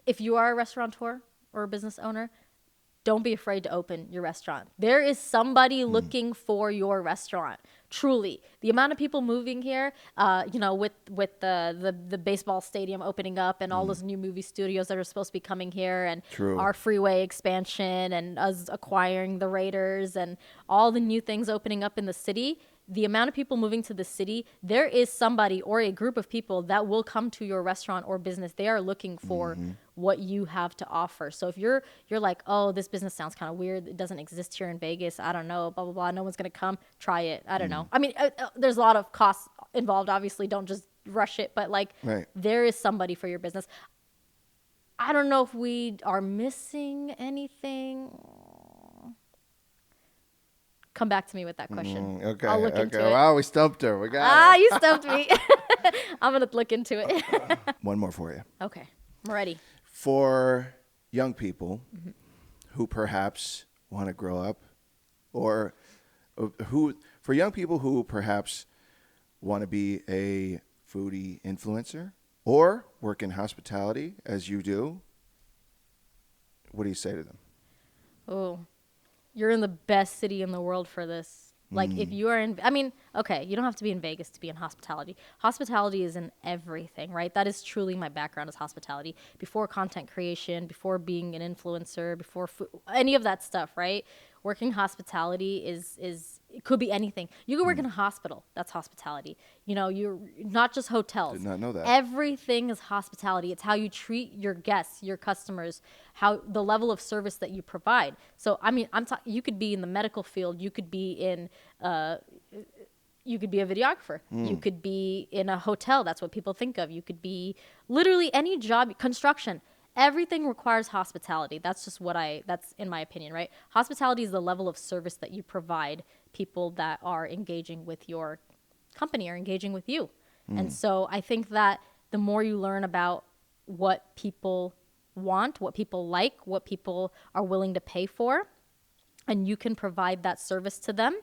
C: if you are a restaurateur or a business owner, don't be afraid to open your restaurant. There is somebody looking for your restaurant. Truly, the amount of people moving here, with the baseball stadium opening up and all those new movie studios that are supposed to be coming here, and our freeway expansion, and us acquiring the Raiders, and all the new things opening up in the city. The amount of people moving to the city, there is somebody or a group of people that will come to your restaurant or business. They are looking for what you have to offer. So if you're like, oh, this business sounds kind of weird, it doesn't exist here in Vegas, I don't know, blah, blah, blah, no one's going to come, try it. I don't know. I mean, there's a lot of costs involved, obviously. Don't just rush it. But like, there is somebody for your business. I don't know if we are missing anything. Come back to me with that question.
B: Okay.
C: I'll look into it.
B: Wow, we stumped her. We got it.
C: You stumped me. I'm going to look into it.
B: One more for you.
C: Okay. I'm ready.
B: For young people who perhaps want to grow up, or for young people who perhaps want to be a foodie influencer or work in hospitality as you do, what do you say to them?
C: Oh, you're in the best city in the world for this. Like, if you are in, okay, you don't have to be in Vegas to be in hospitality. Hospitality is in everything, right? That is truly my background, is hospitality. Before content creation, before being an influencer, before any of that stuff, right? Working hospitality is it could be anything. You could work in a hospital. That's hospitality. You're not just hotels.
B: Did not know that.
C: Everything is hospitality. It's how you treat your guests, your customers, how the level of service that you provide. So, you could be in the medical field. You could be in, you could be a videographer. You could be in a hotel. That's what people think of. You could be literally any job, construction. Everything requires hospitality. That's just that's in my opinion, right? Hospitality is the level of service that you provide people that are engaging with your company or engaging with you. And so I think that the more you learn about what people want, what people like, what people are willing to pay for, and you can provide that service to them,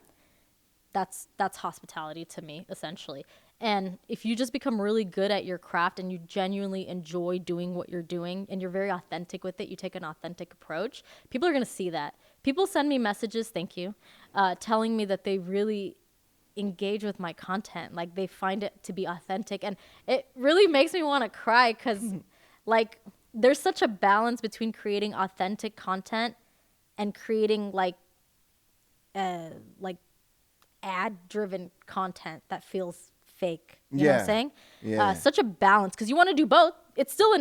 C: that's hospitality to me, essentially. And if you just become really good at your craft and you genuinely enjoy doing what you're doing and you're very authentic with it, you take an authentic approach, people are going to see that. People send me messages, thank you, telling me that they really engage with my content. Like they find it to be authentic. And it really makes me want to cry because like there's such a balance between creating authentic content and creating like ad-driven content that feels fake. You know what I'm saying?
B: Yeah.
C: Such a balance because you want to do both. It's still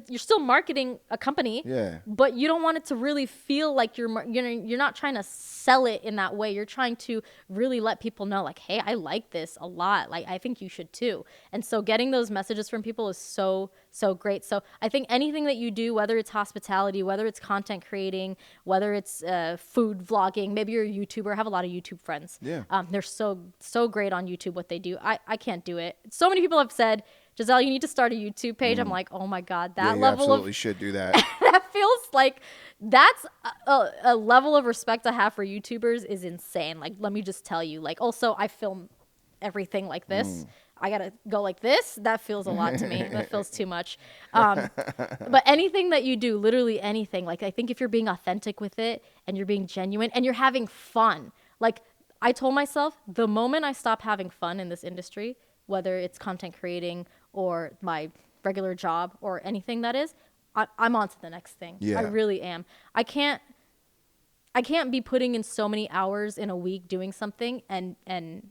C: you're still marketing a company.
B: Yeah.
C: But you don't want it to really feel like you're not trying to sell it in that way. You're trying to really let people know, like, hey, I like this a lot. Like, I think you should too. And so getting those messages from people is so great. So I think anything that you do, whether it's hospitality, whether it's content creating, whether it's food vlogging, maybe you're a YouTuber. I have a lot of YouTube friends.
B: Yeah.
C: They're so great on YouTube what they do. I can't do it. So many people have said, Giselle, you need to start a YouTube page. I'm like, oh my God, that
B: you
C: level
B: absolutely should do that.
C: that feels like that's a level of respect I have for YouTubers is insane. Like, let me just tell you, like, also I film everything like this. I got to go like this. That feels a lot to me. That feels too much. But anything that you do, literally anything, like I think if you're being authentic with it and you're being genuine and you're having fun, like I told myself the moment I stop having fun in this industry, whether it's content creating or my regular job or anything that is, I'm on to the next thing.
B: Yeah.
C: I really am. I can't be putting in so many hours in a week doing something and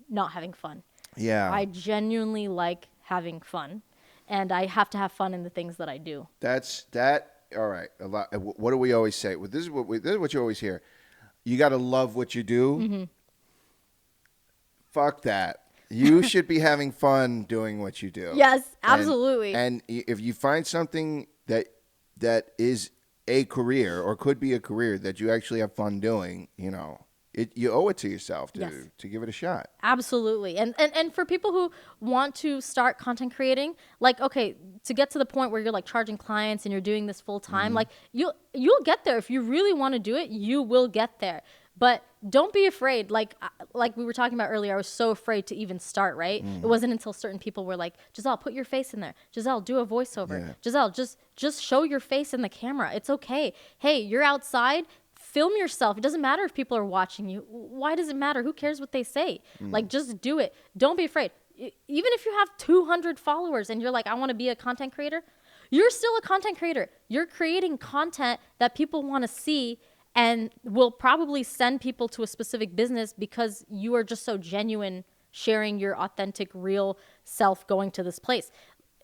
C: not having fun.
B: Yeah.
C: I genuinely like having fun, and I have to have fun in the things that I do.
B: All right. A lot. What do we always say? Well, this is what you always hear. You got to love what you do.
C: Mm-hmm.
B: Fuck that. You should be having fun doing what you do.
C: Yes, absolutely.
B: And if you find something that is a career or could be a career that you actually have fun doing, you owe it to yourself to give it a shot.
C: Absolutely. And for people who want to start content creating, like, okay, to get to the point where you're like charging clients and you're doing this full time, like you'll get there. If you really want to do it, you will get there. But don't be afraid. Like we were talking about earlier, I was so afraid to even start, right? It wasn't until certain people were like, Giselle, put your face in there. Giselle, do a voiceover.
B: Yeah.
C: Giselle, just show your face in the camera. It's okay. Hey, you're outside. Film yourself. It doesn't matter if people are watching you. Why does it matter? Who cares what they say? Like, just do it. Don't be afraid. Even if you have 200 followers and you're like, I want to be a content creator, you're still a content creator. You're creating content that people want to see and will probably send people to a specific business because you are just so genuine, sharing your authentic, real self going to this place.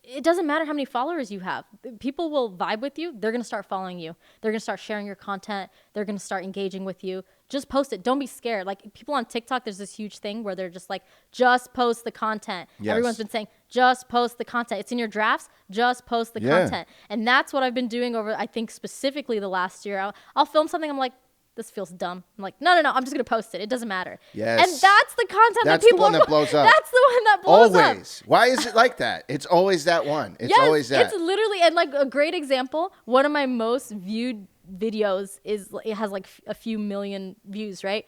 C: It doesn't matter how many followers you have. People will vibe with you. They're going to start following you. They're going to start sharing your content. They're going to start engaging with you. Just post it. Don't be scared. Like people on TikTok, there's this huge thing where they're just like, just post the content.
B: Yes.
C: Everyone's been saying, just post the content. It's in your drafts. Just post the content. And that's what I've been doing over, I think specifically the last year. I'll film something. I'm like, this feels dumb. I'm like, no, I'm just going to post it. It doesn't matter.
B: Yes.
C: And that's the content
B: That's
C: that people
B: the one that blows up.
C: That's the one that blows up.
B: Always. Why is it like that? It's always that one. It's always that.
C: It's literally, and like a great example, one of my most viewed videos it has like a few million views, right?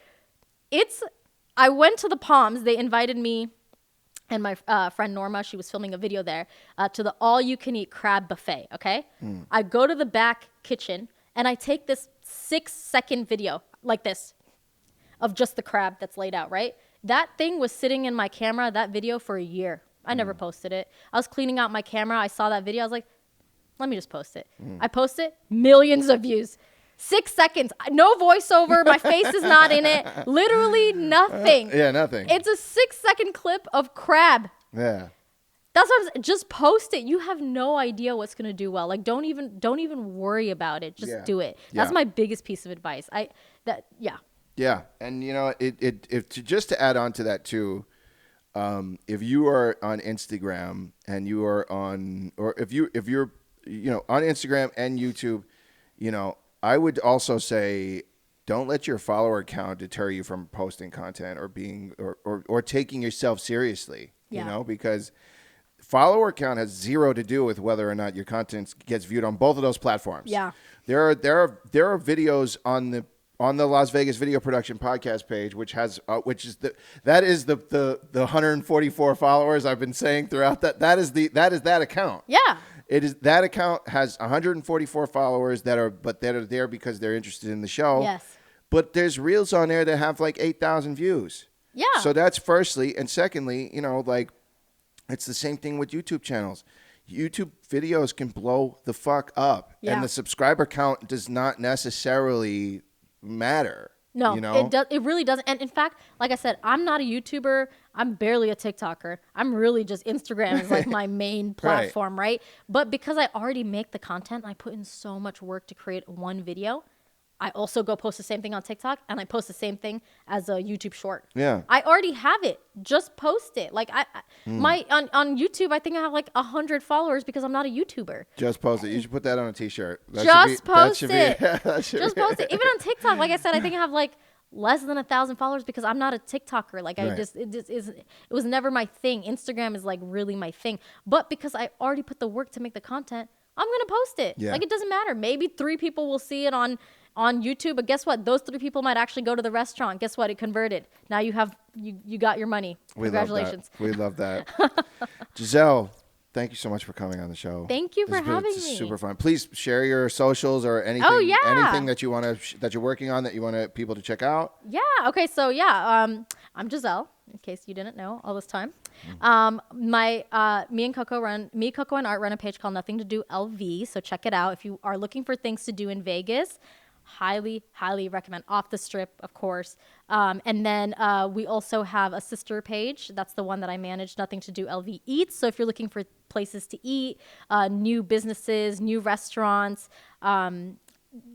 C: I went to the Palms. They invited me and my friend Norma, she was filming a video there, to the all-you-can-eat crab buffet, okay? I go to the back kitchen, and I take this 6-second video like this of just the crab that's laid out, right? That thing was sitting in my camera, that video, for a year. I never posted it. I was cleaning out my camera. I saw that video. I was like, let me just post it. I post it, millions of views. 6 seconds, no voiceover. My face is not in it. Literally nothing.
B: Nothing.
C: It's a 6-second clip of crab.
B: Yeah.
C: That's what I'm saying. Just post it. You have no idea what's gonna do well. Like don't even worry about it. Just do it. That's my biggest piece of advice.
B: Yeah, and just to add on to that too, if you are on Instagram and you are on, or if you're on Instagram and YouTube, I would also say don't let your follower count deter you from posting content or being or taking yourself seriously. Because follower count has zero to do with whether or not your content gets viewed on both of those platforms.
C: Yeah.
B: There are videos on on the Las Vegas Video Production podcast page, which is the 144 followers I've been saying throughout that is that account.
C: Yeah.
B: It is that account has 144 followers that are there because they're interested in the show.
C: Yes.
B: But there's reels on there that have like 8,000 views.
C: Yeah.
B: So that's firstly, and secondly, like it's the same thing with YouTube channels. YouTube videos can blow the fuck up,
C: Yeah.
B: and the subscriber count does not necessarily matter.
C: No, it does. It really doesn't. And in fact, like I said, I'm not a YouTuber. I'm barely a TikToker. I'm really just Instagram is like my main platform, right? But because I already make the content, and I put in so much work to create one video, I also go post the same thing on TikTok, and I post the same thing as a YouTube short.
B: Yeah.
C: I already have it. Just post it. Like on YouTube, I think I have like 100 followers because I'm not a YouTuber.
B: Just post it. You should put that on a t-shirt.
C: Just post it.
B: Just
C: post it. Even on TikTok, like I said, I think I have like less than 1,000 followers because I'm not a TikToker. Like it was never my thing. Instagram is like really my thing. But because I already put the work to make the content, I'm going to post it.
B: Yeah.
C: Like it doesn't matter. Maybe 3 people will see it on YouTube, but guess what? Those 3 people might actually go to the restaurant. Guess what? It converted. Now you got your money. Congratulations.
B: We love that. Giselle, thank you so much for coming on the show.
C: Thank you for having me.
B: Super fun. Please share your socials or anything.
C: Oh, yeah.
B: Anything that you want to that you're working on that you want people to check out.
C: Yeah. Okay. So I'm Giselle. In case you didn't know all this time, me, Coco and Art run a page called nothingtodolv. So check it out if you are looking for things to do in Vegas. Highly recommend. Off the Strip, of course. And then we also have a sister page. That's the one that I manage, Nothing to Do LV Eats. So if you're looking for places to eat, new businesses, new restaurants,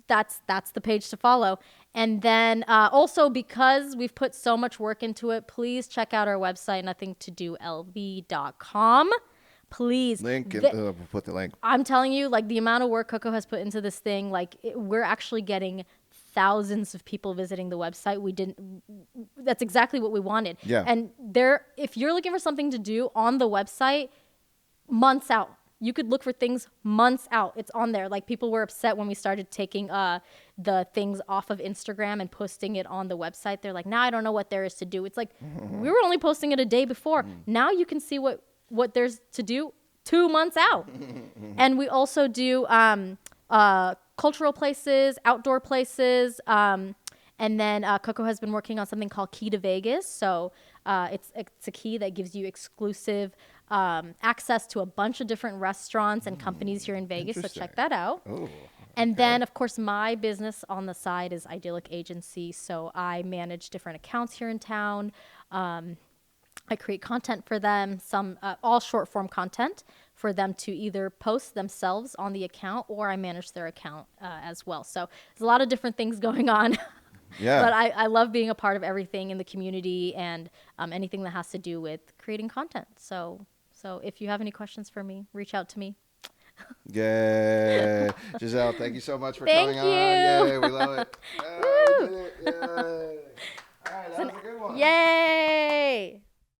C: that's the page to follow. And then also, because we've put so much work into it, please check out our website, nothingtodolv.com. Please.
B: We'll put the link.
C: I'm telling you, like the amount of work Coco has put into this thing, we're actually getting thousands of people visiting the website. That's exactly what we wanted.
B: Yeah.
C: And if you're looking for something to do on the website, months out. You could look for things months out. It's on there. Like people were upset when we started taking the things off of Instagram and posting it on the website. They're like, now I don't know what there is to do. It's like, we were only posting it a day before. Now you can see what there's to do 2 months out. And we also do cultural places, outdoor places. And then Coco has been working on something called Key to Vegas. So it's a key that gives you exclusive access to a bunch of different restaurants and companies here in Vegas. So check that out.
B: Oh,
C: and then, of course, my business on the side is Idyllic Agency. So I manage different accounts here in town. I create content for them, all short form content for them to either post themselves on the account or I manage their account as well. So there's a lot of different things going on.
B: Yeah.
C: But I love being a part of everything in the community and anything that has to do with creating content. So if you have any questions for me, reach out to me.
B: Yeah. Giselle, thank you so much for
C: Thank
B: coming
C: you.
B: on. Yay, we love it.
C: Woo.
B: We did it. Yay. All right, that was a good one.
C: Yay!